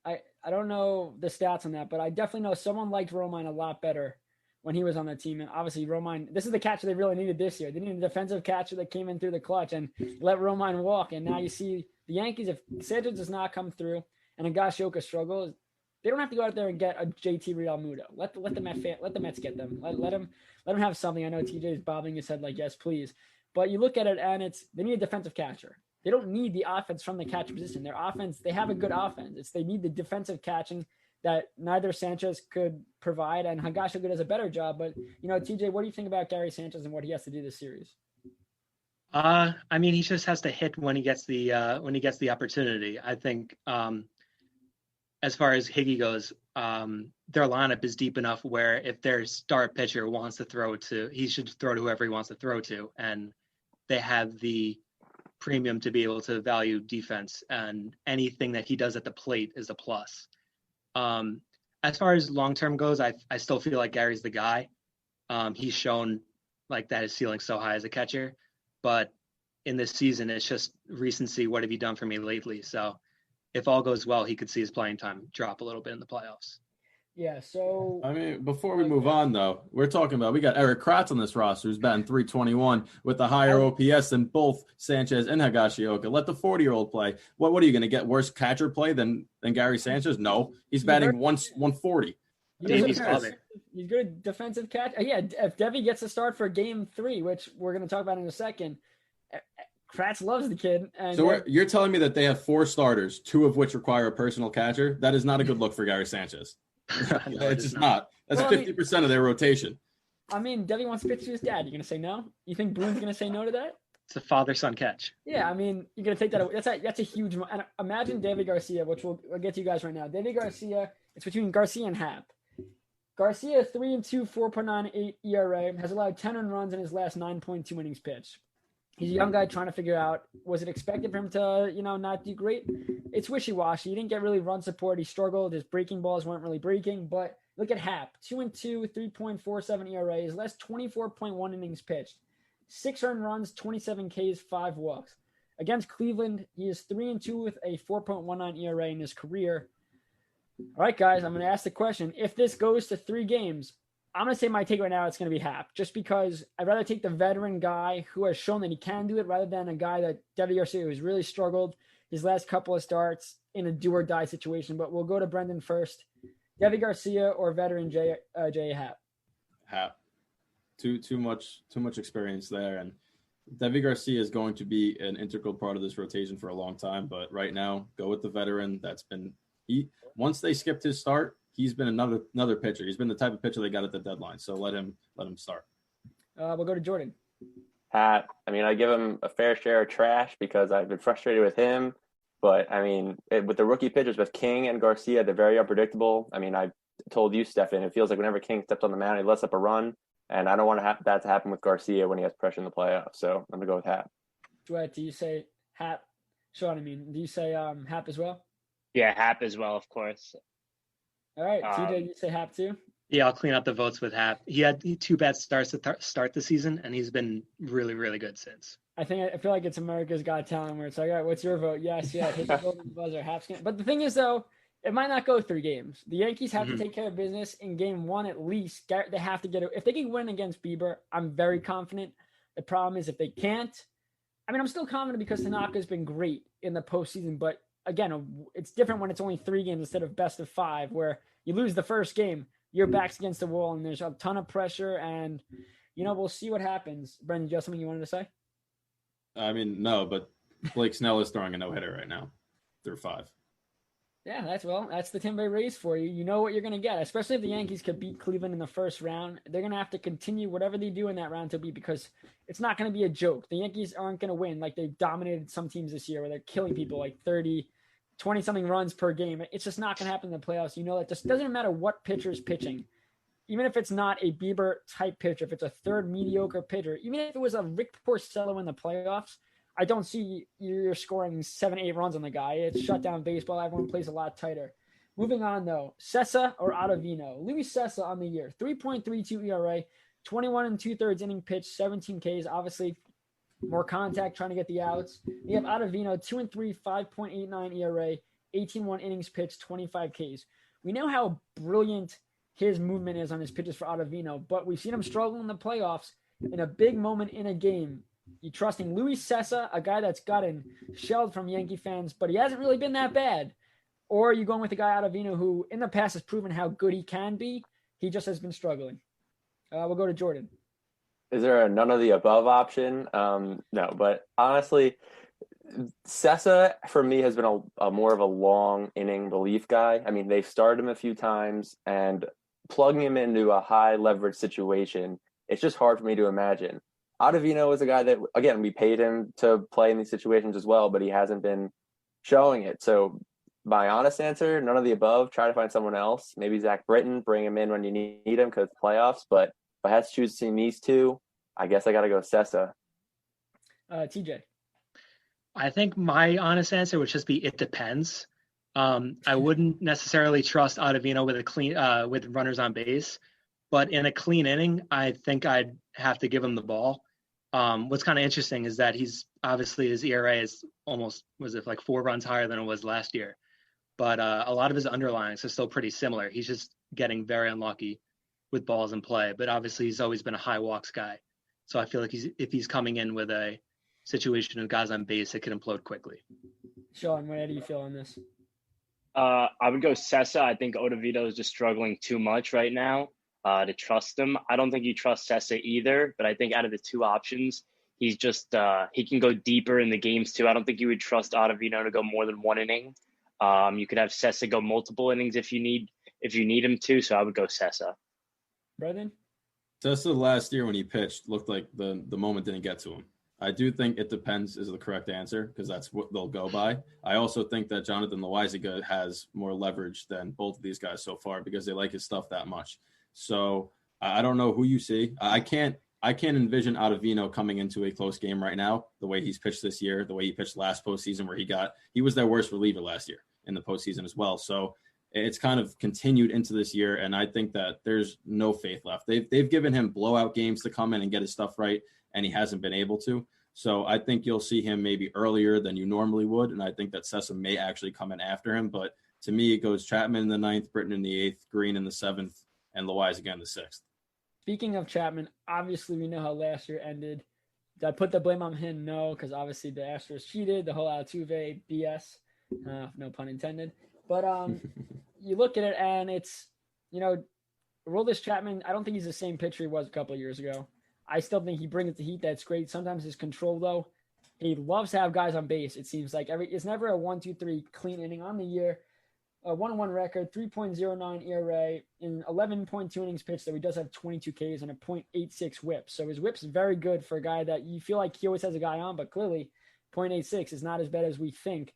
I don't know the stats on that, but I definitely know someone liked Romine a lot better when he was on the team. And obviously Romine, this is the catcher they really needed this year. They needed a defensive catcher that came in through the clutch and let Romine walk. And now you see the Yankees, if Sanchez does not come through and Higashioka struggles, they don't have to go out there and get a JT Realmuto. Let the Mets get them. Let them have something. I know TJ is bobbing his head like, yes, please. But you look at it and they need a defensive catcher. They don't need the offense from the catcher position. Their offense, they have a good offense. They need the defensive catching that neither Sanchez could provide, and Higashioka does a better job. But, TJ, what do you think about Gary Sanchez and what he has to do this series? I mean, he just has to hit when he gets the opportunity. I think as far as Higgy goes, their lineup is deep enough where if their star pitcher wants to throw to, he should throw to whoever he wants to throw to, and they have the premium to be able to value defense, and anything that he does at the plate is a plus. As far as long term goes, I still feel like Gary's the guy. He's shown like that his ceiling's so high as a catcher, but in this season, it's just recency. What have you done for me lately? So if all goes well, he could see his playing time drop a little bit in the playoffs. Yeah, so I mean, before we move on, though, we got Eric Kratz on this roster who's batting .321 with a higher OPS than both Sanchez and Higashioka. Let the 40-year-old play. What are you going to get worse catcher play than Gary Sanchez? No, he's batting 140. He's good defensive catch. Yeah, if Devi gets a start for Game 3, which we're going to talk about in a second, Kratz loves the kid. And so you're telling me that they have 4 starters, 2 of which require a personal catcher? That is not a good look for Gary Sanchez. No, it's just not. That's 50% of their rotation. I mean, Devi wants to pitch to his dad. You going to say no? You think Boone's going to say no to that? It's a father-son catch. Yeah, I mean, you're going to take that away. That's a huge – and imagine Deivi Garcia, which we'll get to you guys right now. Deivi Garcia, it's between Garcia and Happ. Garcia, 3-2, 4.98 ERA, has allowed 10 earned runs in his last 9.2 innings pitched. He's a young guy trying to figure out, was it expected for him to, not do great? It's wishy-washy. He didn't get really run support. He struggled. His breaking balls weren't really breaking. But look at Happ, 2-2, 3.47 ERA. His last 24.1 innings pitched. 6 earned runs, 27 Ks, 5 walks. Against Cleveland, he is 3-2 with a 4.19 ERA in his career. All right, guys, I'm going to ask the question. If this goes to 3 games, I'm going to say my take right now, it's going to be Happ, just because I'd rather take the veteran guy who has shown that he can do it rather than a guy that Deivi Garcia who's really struggled his last couple of starts in a do-or-die situation. But we'll go to Brendan first. Deivi Garcia or veteran J. Happ? Happ. Too much experience there. And Deivi Garcia is going to be an integral part of this rotation for a long time. But right now, go with the veteran. Once they skipped his start, he's been another pitcher. He's been the type of pitcher they got at the deadline. So let him start. We'll go to Jordan. Happ. I mean, I give him a fair share of trash because I've been frustrated with him. But, I mean, with the rookie pitchers, with King and Garcia, they're very unpredictable. I mean, I told you, Stefan, it feels like whenever King steps on the mound, he lets up a run. And I don't want that to happen with Garcia when he has pressure in the playoffs. So I'm going to go with Happ. Duet, do you say Happ? Sean, do you say Happ as well? Yeah, Happ as well, of course. All right, TJ, you say Happ too? Yeah, I'll clean up the votes with Happ. He had 2 bad starts to start the season, and he's been really, really good since. I feel like it's America's Got Talent where it's like, all right, what's your vote? Yes, hit the golden buzzer. Happ's gonna... But the thing is, though, it might not go 3 games. The Yankees have to take care of business in Game 1 at least. They have to get it. If they can win against Bieber, I'm very confident. The problem is if they can't. I mean, I'm still confident because Tanaka's been great in the postseason, but again, it's different when it's only 3 games instead of best of 5, where you lose the first game, your back's against the wall, and there's a ton of pressure, and, we'll see what happens. Brendan, do you have something you wanted to say? I mean, no, but Blake Snell is throwing a no-hitter right now through 5. Yeah, that's the Tampa Bay Rays for you. You know what you're going to get, especially if the Yankees could beat Cleveland in the first round. They're going to have to continue whatever they do in that round to beat because it's not going to be a joke. The Yankees aren't going to win like they dominated some teams this year where they're killing people like 30, 20-something runs per game. It's just not going to happen in the playoffs. That just doesn't matter what pitcher is pitching. Even if it's not a Bieber-type pitcher, if it's a third mediocre pitcher, even if it was a Rick Porcello in the playoffs, I don't see you're scoring 7-8 runs on the guy. It's shut down baseball. Everyone plays a lot tighter. Moving on, though, Sessa or Ottavino? Luis Sessa on the year, 3.32 ERA, 21 2/3 inning pitch, 17 Ks. Obviously, more contact, trying to get the outs. You have Ottavino, 2-3, 5.89 ERA, 18-1 innings pitched, 25 Ks. We know how brilliant his movement is on his pitches for Ottavino, but we've seen him struggle in the playoffs in a big moment in a game. You trusting Luis Sessa, a guy that's gotten shelled from Yankee fans, but he hasn't really been that bad? Or are you going with a guy Ottavino who in the past has proven how good he can be? He just has been struggling. We'll go to Jordan. Is there a none of the above option? No, but honestly, Sessa, for me, has been a more of a long inning relief guy. I mean, they've started him a few times, and plugging him into a high leverage situation, it's just hard for me to imagine. Ottavino is a guy that, again, we paid him to play in these situations as well, but he hasn't been showing it. So my honest answer, none of the above. Try to find someone else. Maybe Zach Britton, bring him in when you need him because it's playoffs. But if I had to choose between these two, I guess I got to go Sessa. TJ. I think my honest answer would just be it depends. I wouldn't necessarily trust Ottavino with a clean with runners on base, but in a clean inning, I think I'd have to give him the ball. What's kind of interesting is that he's obviously his ERA is almost like 4 runs higher than it was last year, but a lot of his underlyings are still pretty similar. He's just getting very unlucky with balls in play, but obviously he's always been a high walks guy. So I feel like if he's coming in with a situation of guys on base, it could implode quickly. Sean, how do you feel on this? I would go Sessa. I think Ottavino is just struggling too much right now to trust him. I don't think you trust Sessa either, but I think out of the two options, he's just he can go deeper in the games too. I don't think you would trust Ottavino to go more than 1 inning. You could have Sessa go multiple innings if you need him to. So I would go Sessa. Brendan? Sessa last year when he pitched looked like the moment didn't get to him. I do think it depends is the correct answer because that's what they'll go by. I also think that Jonathan Loaisiga has more leverage than both of these guys so far because they like his stuff that much. So I don't know who you see. I can't envision Ottavino coming into a close game right now, the way he's pitched this year, the way he pitched last postseason where he was their worst reliever last year in the postseason as well. So it's kind of continued into this year, and I think that there's no faith left. They've given him blowout games to come in and get his stuff right, and he hasn't been able to. So I think you'll see him maybe earlier than you normally would, and I think that Sessa may actually come in after him. But to me, it goes Chapman in the 9th, Britton in the 8th, Green in the 7th, and Loaisiga in the 6th. Speaking of Chapman, obviously we know how last year ended. Did I put the blame on him? No, because obviously the Astros cheated, the whole Altuve BS, no pun intended. But you look at it and it's, Aroldis Chapman, I don't think he's the same pitcher he was a couple of years ago. I still think he brings the heat. That's great. Sometimes his control, though, he loves to have guys on base. It seems like it's never a 1-2-3 clean inning on the year. A 1-1 record, 3.09 ERA in 11.2 innings pitched, though he does have 22 Ks and a .86 whip. So his whip's very good for a guy that you feel like he always has a guy on, but clearly .86 is not as bad as we think.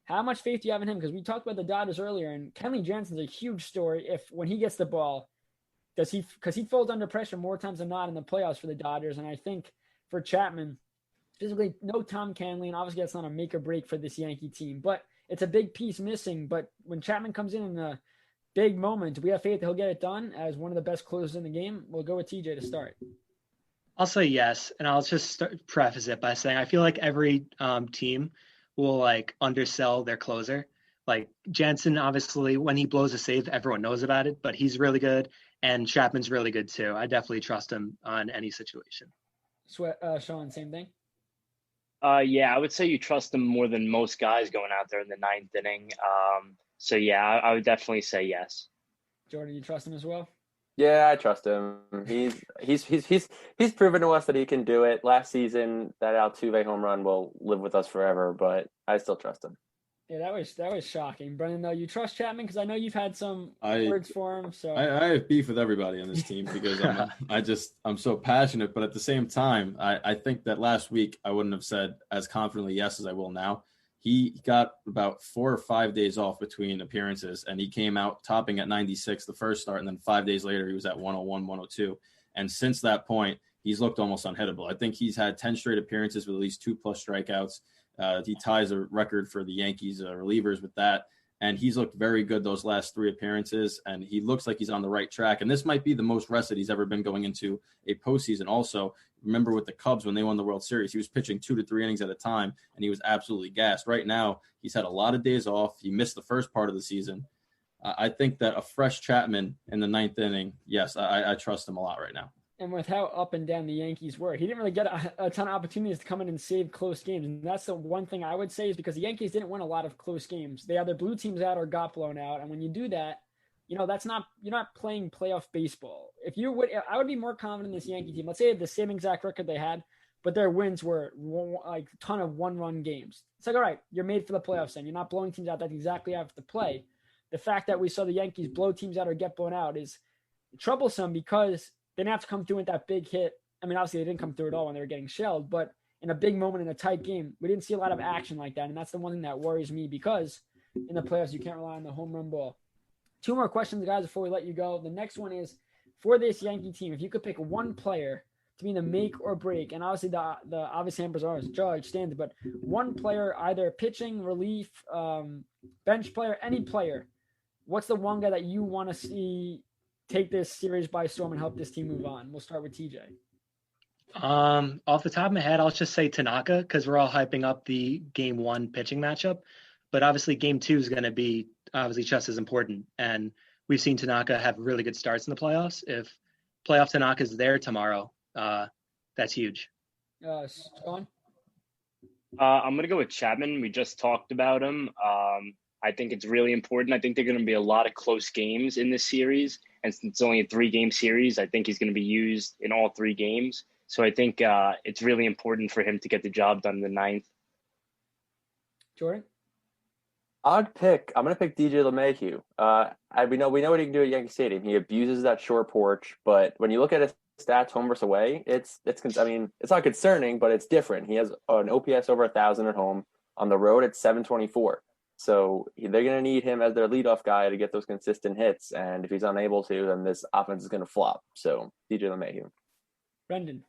How much faith do you have in him? Because we talked about the Dodgers earlier, and Kenley Jansen's a huge story when he gets the ball. Because he folds under pressure more times than not in the playoffs for the Dodgers. And I think for Chapman, physically, no Tom Kenley, and obviously that's not a make or break for this Yankee team. But it's a big piece missing. But when Chapman comes in a big moment, we have faith that he'll get it done as one of the best closers in the game. We'll go with TJ to start. I'll say yes, and I'll just preface it by saying I feel like every team will undersell their closer. Like Jansen, obviously, when he blows a save, everyone knows about it, but he's really good. And Chapman's really good too. I definitely trust him on any situation. Sean, same thing? Yeah, I would say you trust him more than most guys going out there in the 9th inning. So yeah, I would definitely say yes. Jordan, you trust him as well? Yeah, I trust him. He's proven to us that he can do it. Last season, that Altuve home run will live with us forever, but I still trust him. Yeah, that was shocking. Brendan, though, you trust Chapman? Because I know you've had some words for him. So I have beef with everybody on this team because I'm so passionate. But at the same time, I think that last week I wouldn't have said as confidently yes as I will now. He got about 4 or 5 days off between appearances, and he came out topping at 96 the first start, and then 5 days later he was at 101, 102. And since that point, he's looked almost unhittable. I think he's had 10 straight appearances with at least 2+ strikeouts. He ties a record for the Yankees relievers with that. And he's looked very good those last 3 appearances, and he looks like he's on the right track. And this might be the most rested he's ever been going into a postseason. Also, remember with the Cubs when they won the World Series, he was pitching 2 to 3 innings at a time, and he was absolutely gassed. Right now, he's had a lot of days off. He missed the first part of the season. I think that a fresh Chapman in the 9th inning, yes, I trust him a lot right now. And with how up and down the Yankees were, he didn't really get a ton of opportunities to come in and save close games. And that's the one thing I would say is because the Yankees didn't win a lot of close games. They either blew teams out or got blown out. And when you do that, you're not playing playoff baseball. I would be more confident in this Yankee team. Let's say the same exact record they had, but their wins were like a ton of one-run games. It's like, all right, you're made for the playoffs, and you're not blowing teams out. That's exactly how you have to play. The fact that we saw the Yankees blow teams out or get blown out is troublesome because they didn't have to come through with that big hit. I mean, obviously they didn't come through at all when they were getting shelled, but in a big moment in a tight game, we didn't see a lot of action like that. And that's the one thing that worries me because in the playoffs, you can't rely on the home run ball. 2 more questions, guys, before we let you go. The next one is, for this Yankee team, if you could pick one player to be the make or break, and obviously the obvious answers are Judge, Stanton, but one player, either pitching, relief, bench player, any player, what's the one guy that you want to see take this series by storm and help this team move on? We'll start with TJ. Off the top of my head, I'll just say Tanaka because we're all hyping up the game 1 pitching matchup, but obviously game 2 is going to be obviously just as important. And we've seen Tanaka have really good starts in the playoffs. If playoff Tanaka is there tomorrow, that's huge. Sean? I'm going to go with Chapman. We just talked about him. I think it's really important. I think there are going to be a lot of close games in this series. And since it's only a 3-game series, I think he's going to be used in all 3 games. So I think it's really important for him to get the job done in the 9th. Jordan? I'm going to pick DJ LeMahieu. We know what he can do at Yankee Stadium. He abuses that short porch, but when you look at his stats home versus away, it's not concerning, but it's different. He has an OPS over 1,000 at home. On the road, it's 724. So they're going to need him as their leadoff guy to get those consistent hits. And if he's unable to, then this offense is going to flop. So DJ LeMahieu. Brendan?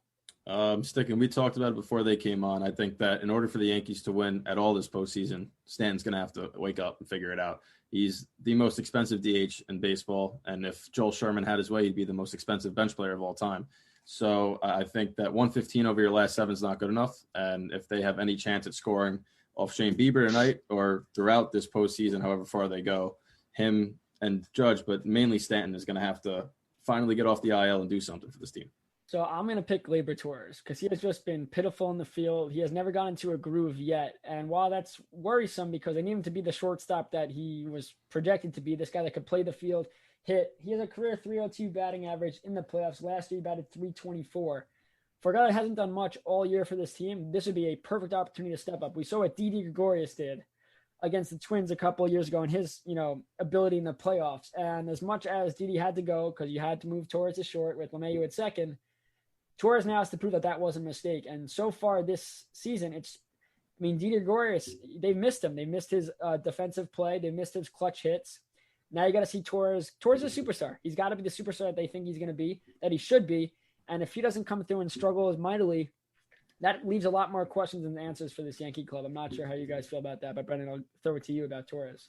Sticking, we talked about it before they came on. I think that in order for the Yankees to win at all this postseason, Stanton's going to have to wake up and figure it out. He's the most expensive DH in baseball, and if Joel Sherman had his way, he'd be the most expensive bench player of all time. So I think that 115 over your last 7 is not good enough, and if they have any chance at scoring off Shane Bieber tonight or throughout this postseason, however far they go, him and Judge, but mainly Stanton, is going to have to finally get off the IL and do something for this team. So I'm going to pick Gleyber Torres because he has just been pitiful in the field. He has never gotten into a groove yet. And while that's worrisome because they need him to be the shortstop that he was projected to be, this guy that could play the field, hit, he has a career 302 batting average in the playoffs. Last year he batted 324. For a guy that hasn't done much all year for this team, this would be a perfect opportunity to step up. We saw what Didi Gregorius did against the Twins a couple of years ago and his, ability in the playoffs. And as much as Didi had to go because you had to move Torres to short with LeMahieu at second, Torres now has to prove that wasn't a mistake. And so far this season, Didi Gregorius, they missed him. They missed his defensive play. They missed his clutch hits. Now you got to see Torres. Torres is a superstar. He's got to be the superstar that they think he's going to be, that he should be. And if he doesn't come through and struggle as mightily, that leaves a lot more questions than answers for this Yankee club. I'm not sure how you guys feel about that, but Brendan, I'll throw it to you about Torres.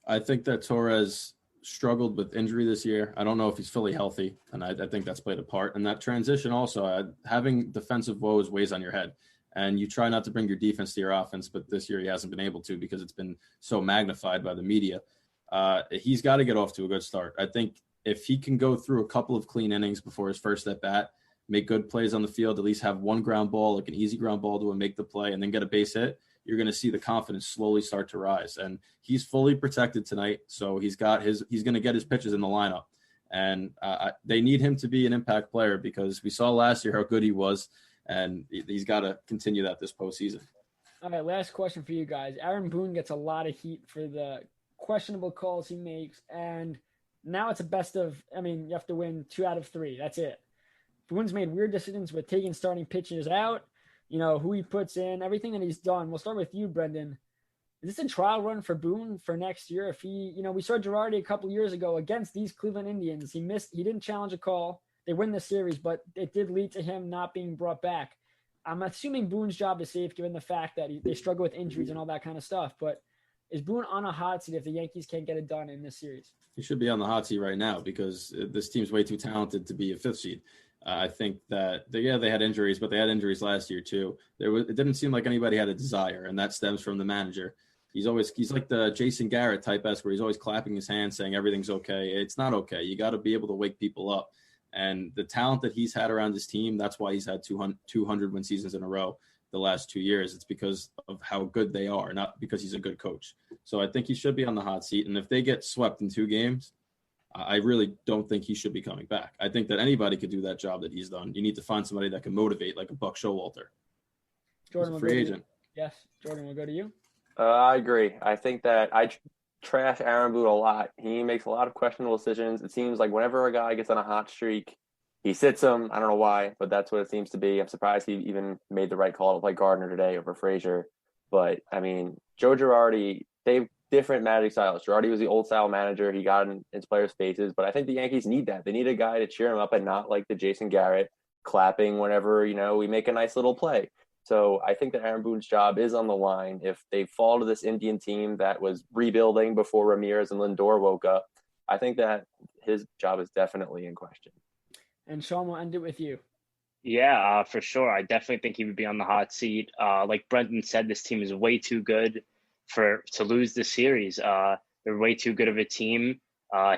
I think that Torres struggled with injury this year. I don't know if he's fully healthy, and I think that's played a part. And that transition also, having defensive woes weighs on your head. And you try not to bring your defense to your offense, but this year he hasn't been able to because it's been so magnified by the media. He's got to get off to a good start. I think if he can go through a couple of clean innings before his first at bat, make good plays on the field, at least have one ground ball, like an easy ground ball to make the play, and then get a base hit, you're going to see the confidence slowly start to rise. And he's fully protected tonight, so he's going to get his pitches in the lineup. And they need him to be an impact player because we saw last year how good he was, and he's got to continue that this postseason. All right, last question for you guys. Aaron Boone gets a lot of heat for the questionable calls he makes, and now it's a best of, you have to win 2 out of 3. That's it. Boone's made weird decisions with taking starting pitchers out, who he puts in, everything that he's done. We'll start with you, Brendan. Is this a trial run for Boone for next year? If he, we saw Girardi a couple years ago against these Cleveland Indians. He didn't challenge a call. They win the series, but it did lead to him not being brought back. I'm assuming Boone's job is safe given the fact that they struggle with injuries and all that kind of stuff. But is Boone on a hot seat if the Yankees can't get it done in this series? He should be on the hot seat right now because this team's way too talented to be a 5th seed. I think that they had injuries, but they had injuries last year too. It didn't seem like anybody had a desire, and that stems from the manager. He's like the Jason Garrett type-esque where he's always clapping his hands saying everything's okay. It's not okay. You got to be able to wake people up. And the talent that he's had around his team, that's why he's had 200 win seasons in a row the last 2 years. It's because of how good they are, not because he's a good coach. So I think he should be on the hot seat. And if they get swept in 2 games, I really don't think he should be coming back. I think that anybody could do that job that he's done. You need to find somebody that can motivate, like a Buck Showalter. Jordan, He's we'll a free go to you. agent. Yes, Jordan, we'll go to you. I agree. I think that trash Aaron Boone a lot. He makes a lot of questionable decisions. It seems like whenever a guy gets on a hot streak, he sits him. I don't know why, but that's what it seems to be. I'm surprised he even made the right call to play Gardner today over Frazier. But, I mean, Joe Girardi, they've different managing styles. Girardi was the old style manager. He got in his players' faces. But I think the Yankees need that. They need a guy to cheer him up and not like the Jason Garrett clapping whenever, we make a nice little play. So I think that Aaron Boone's job is on the line. If they fall to this Indian team that was rebuilding before Ramirez and Lindor woke up, I think that his job is definitely in question. And Sean, we'll end it with you. Yeah, for sure. I definitely think he would be on the hot seat. Like Brendan said, this team is way too good to lose the series. They're way too good of a team.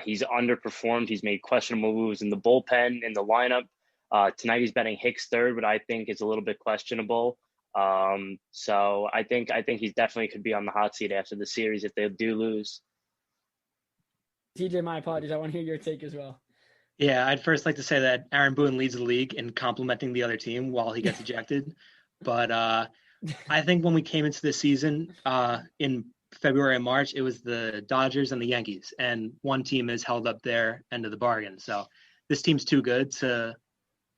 He's underperformed. He's made questionable moves in the bullpen, in the lineup. Tonight he's betting Hicks third, but I think it's a little bit questionable. So I think he's definitely could be on the hot seat after the series if they do lose. TJ, my apologies. I want to hear your take as well. Yeah, I'd first like to say that Aaron Boone leads the league in complimenting the other team while he gets ejected. But I think when we came into the season in February and March, it was the Dodgers and the Yankees, and one team has held up their end of the bargain. So this team's too good to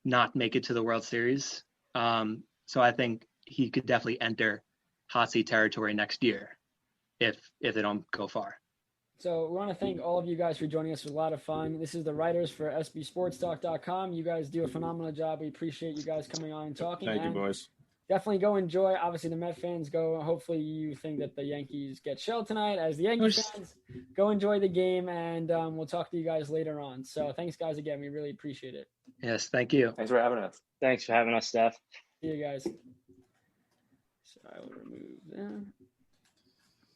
not make it to the World Series. So I think he could definitely enter hot seat territory next year if they don't go far. So we want to thank all of you guys for joining us. It was a lot of fun. This is the writers for SBSportsTalk.com. You guys do a phenomenal job. We appreciate you guys coming on and talking. Thank you, boys. Definitely go enjoy. Obviously, the Met fans go. Hopefully, you think that the Yankees get shelled tonight. As the Yankees fans, go enjoy the game, and we'll talk to you guys later on. So thanks, guys, again. We really appreciate it. Yes, thank you. Thanks for having us. Thanks for having us, Steph. See you guys. So I will remove that.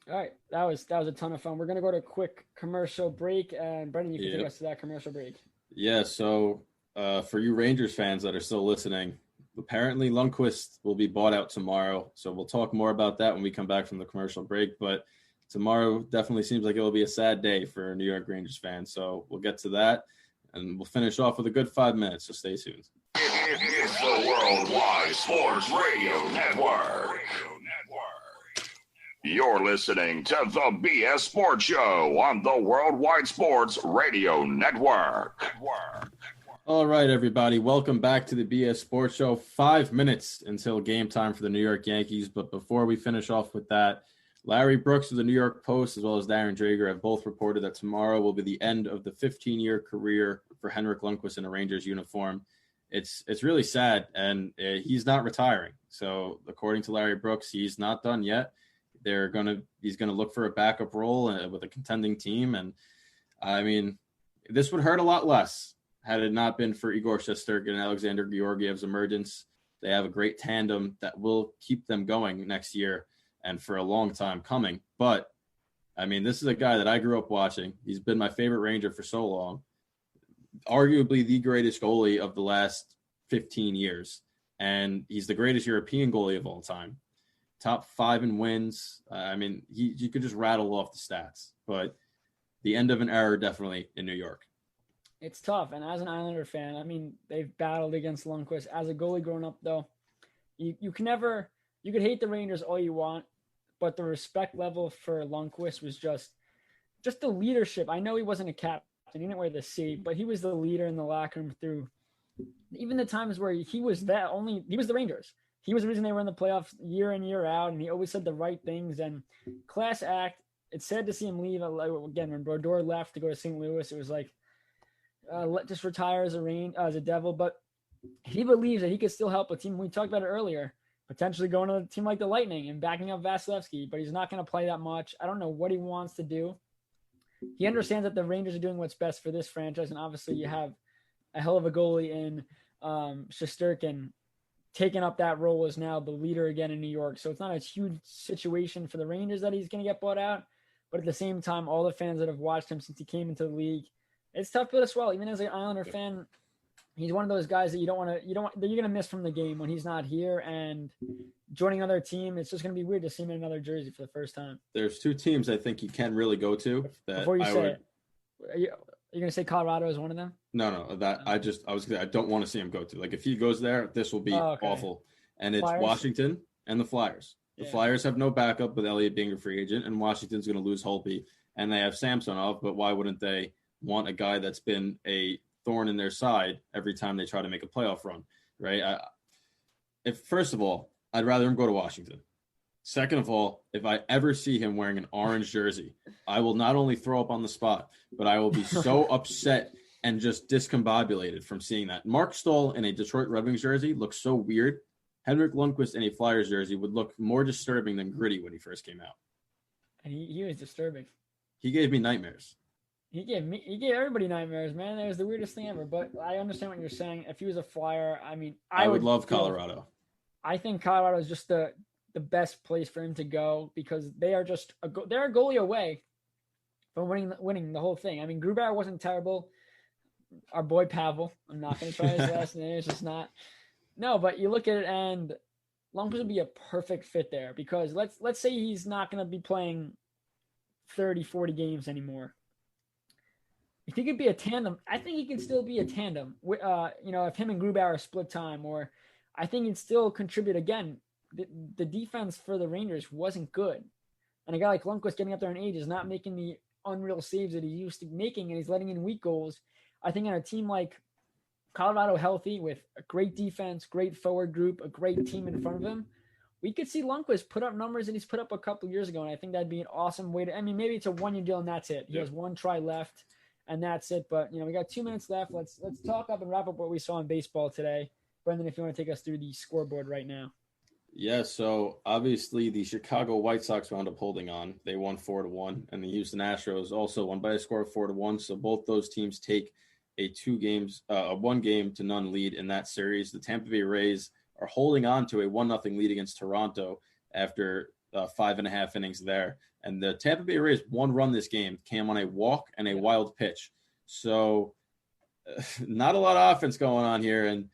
All right, that was a ton of fun. We're gonna go to a quick commercial break, and Brendan, you can take us to that commercial break. Yeah. So for you Rangers fans that are still listening, apparently Lundqvist will be bought out tomorrow. So we'll talk more about that when we come back from the commercial break. But tomorrow definitely seems like it will be a sad day for New York Rangers fans. So we'll get to that, and we'll finish off with a good 5 minutes. So stay tuned. It's the Worldwide Sports Radio Network. You're listening to the BS Sports Show on the Worldwide Sports Radio Network. All right, everybody. Welcome back to the BS Sports Show. 5 minutes until game time for the New York Yankees. But before we finish off with that, Larry Brooks of the New York Post, as well as Darren Drager, have both reported that tomorrow will be the end of the 15-year career for Henrik Lundqvist in a Rangers uniform. It's really sad, and he's not retiring. So according to Larry Brooks, he's not done yet. He's gonna look for a backup role with a contending team, and I mean, this would hurt a lot less had it not been for Igor Shesterkin and Alexander Georgiev's emergence. They have a great tandem that will keep them going next year and for a long time coming. But I mean, this is a guy that I grew up watching. He's been my favorite Ranger for so long, arguably the greatest goalie of the last 15 years, and he's the greatest European goalie of all time. Top 5 in wins. I mean, you could just rattle off the stats, but the end of an era definitely in New York. It's tough, and as an Islander fan, I mean, they've battled against Lundqvist. As a goalie growing up, though, you could hate the Rangers all you want, but the respect level for Lundqvist was just the leadership. I know he wasn't a captain, he didn't wear the C, but he was the leader in the locker room through even the times where he was the Rangers. He was the reason they were in the playoffs year in, year out, and he always said the right things. And class act. It's sad to see him leave. Again, when Brodeur left to go to St. Louis, it was like, just retire as a Devil. But he believes that he could still help a team. We talked about it earlier, potentially going to a team like the Lightning and backing up Vasilevsky, but he's not going to play that much. I don't know what he wants to do. He understands that the Rangers are doing what's best for this franchise, and obviously you have a hell of a goalie in Shesterkin, taking up that role as now the leader again in New York. So it's not a huge situation for the Rangers that he's going to get bought out. But at the same time, all the fans that have watched him since he came into the league, it's tough pill to swallow. Even as an Islander fan, he's one of those guys that you're going to miss from the game when he's not here. And joining another team, it's just going to be weird to see him in another jersey for the first time. There's 2 teams I think he can really go to. Before you say it, are you going to say Colorado is one of them? No. I don't want to see him go to. Like, if he goes there, this will be awful. And it's Flyers? Washington and the Flyers. The Yeah. Flyers have no backup with Elliott being a free agent, and Washington's going to lose Holtby, and they have Samsonov, but why wouldn't they want a guy that's been a thorn in their side every time they try to make a playoff run, right? First of all, I'd rather him go to Washington. Second of all, if I ever see him wearing an orange jersey, I will not only throw up on the spot, but I will be so upset and just discombobulated from seeing that. Mark Stahl in a Detroit Red Wings jersey looks so weird. Henrik Lundqvist in a Flyers jersey would look more disturbing than Gritty when he first came out. And he was disturbing. He gave me nightmares. He gave everybody nightmares, man. It was the weirdest thing ever. But I understand what you're saying. If he was a Flyer, I mean, I would love Colorado. I think Colorado is just the best place for him to go because they are just they're a goalie away from winning the whole thing. I mean, Grubauer wasn't terrible. Our boy Pavel, I'm not going to try his last name. It's just not. No, but you look at it and Lundqvist would be a perfect fit there because let's say he's not going to be playing 30, 40 games anymore. If he could be a tandem, I think he can still be a tandem. If him and Grubauer split time, or I think he'd still contribute again. The defense for the Rangers wasn't good. And a guy like Lundqvist getting up there in age is not making the unreal saves that he's used to making, and he's letting in weak goals. I think on a team like Colorado healthy with a great defense, great forward group, a great team in front of him, we could see Lundqvist put up numbers that he's put up a couple years ago, and I think that'd be an awesome way to – I mean, maybe it's a one-year deal and that's it. He has one try left, and that's it. But, we got 2 minutes left. Let's talk up and wrap up what we saw in baseball today. Brendan, if you want to take us through the scoreboard right now. Yeah, so obviously the Chicago White Sox wound up holding on. They won 4-1, and the Houston Astros also won by a score of 4-1. So both those teams take a 1-game-to-none lead in that series. The Tampa Bay Rays are holding on to a 1-0 lead against Toronto after 5.5 innings there. And the Tampa Bay Rays one run this game came on a walk and a wild pitch. So not a lot of offense going on here. And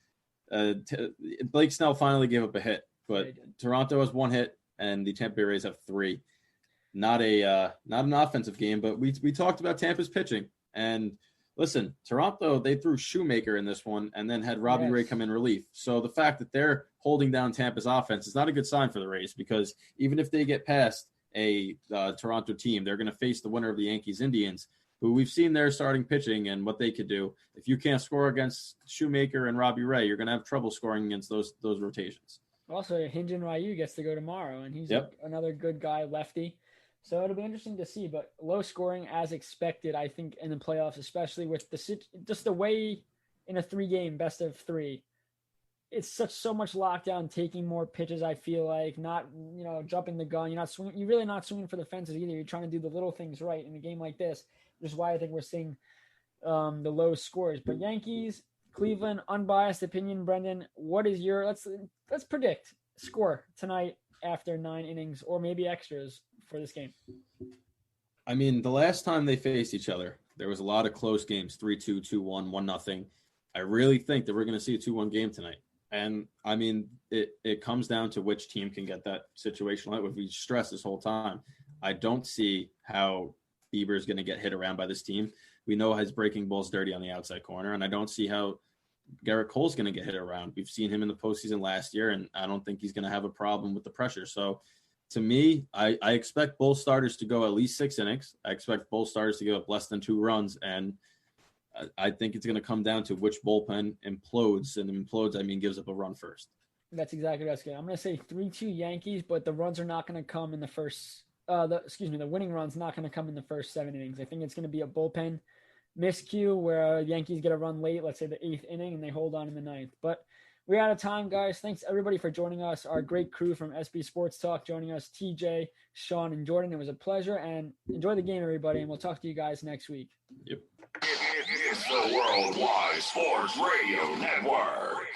Blake Snell finally gave up a hit. But Toronto has 1 hit, and the Tampa Bay Rays have 3. Not an offensive game, but we talked about Tampa's pitching. And listen, Toronto, they threw Shoemaker in this one and then had Robbie Ray come in relief. So the fact that they're holding down Tampa's offense is not a good sign for the Rays because even if they get past a Toronto team, they're going to face the winner of the Yankees-Indians, who we've seen their starting pitching and what they could do. If you can't score against Shoemaker and Robbie Ray, you're going to have trouble scoring against those rotations. Also, Hyun-Jin Ryu gets to go tomorrow, and he's another good guy, lefty. So it'll be interesting to see, but low scoring as expected, I think, in the playoffs, especially with just the way in a 3-game best of 3. It's so much lockdown, taking more pitches. I feel like not, jumping the gun. You're not swinging. You're really not swinging for the fences either. You're trying to do the little things right in a game like this, which is why I think we're seeing the low scores. But Yankees, Cleveland, unbiased opinion, Brendan. What is your let's predict score tonight after 9 innings or maybe extras for this game? I mean, the last time they faced each other, there was a lot of close games, 3-2, 2-1, 1-0. I really think that we're going to see a 2-1 game tonight. And, I mean, it comes down to which team can get that situation right. We've stressed this whole time. I don't see how Bieber is going to get hit around by this team. We know his breaking ball's dirty on the outside corner, and I don't see how Garrett Cole's going to get hit around. We've seen him in the postseason last year, and I don't think he's going to have a problem with the pressure. So, to me, I expect both starters to go at least 6 innings. I expect both starters to give up less than 2 runs, and I think it's going to come down to which bullpen implodes, and implodes, I mean, gives up a run first. That's exactly what I was going to. I'm going to say 3-2 Yankees, but the runs are not going to come in the first. The winning run's not going to come in the first 7 innings. I think it's going to be a bullpen miscue where Yankees get a run late, let's say the 8th inning, and they hold on in the 9th. But we're out of time, guys. Thanks everybody for joining us. Our great crew from SB Sports Talk joining us, TJ, Sean, and Jordan. It was a pleasure, and enjoy the game, everybody, and we'll talk to you guys next week. Yep. It's the Worldwide Sports Radio Network.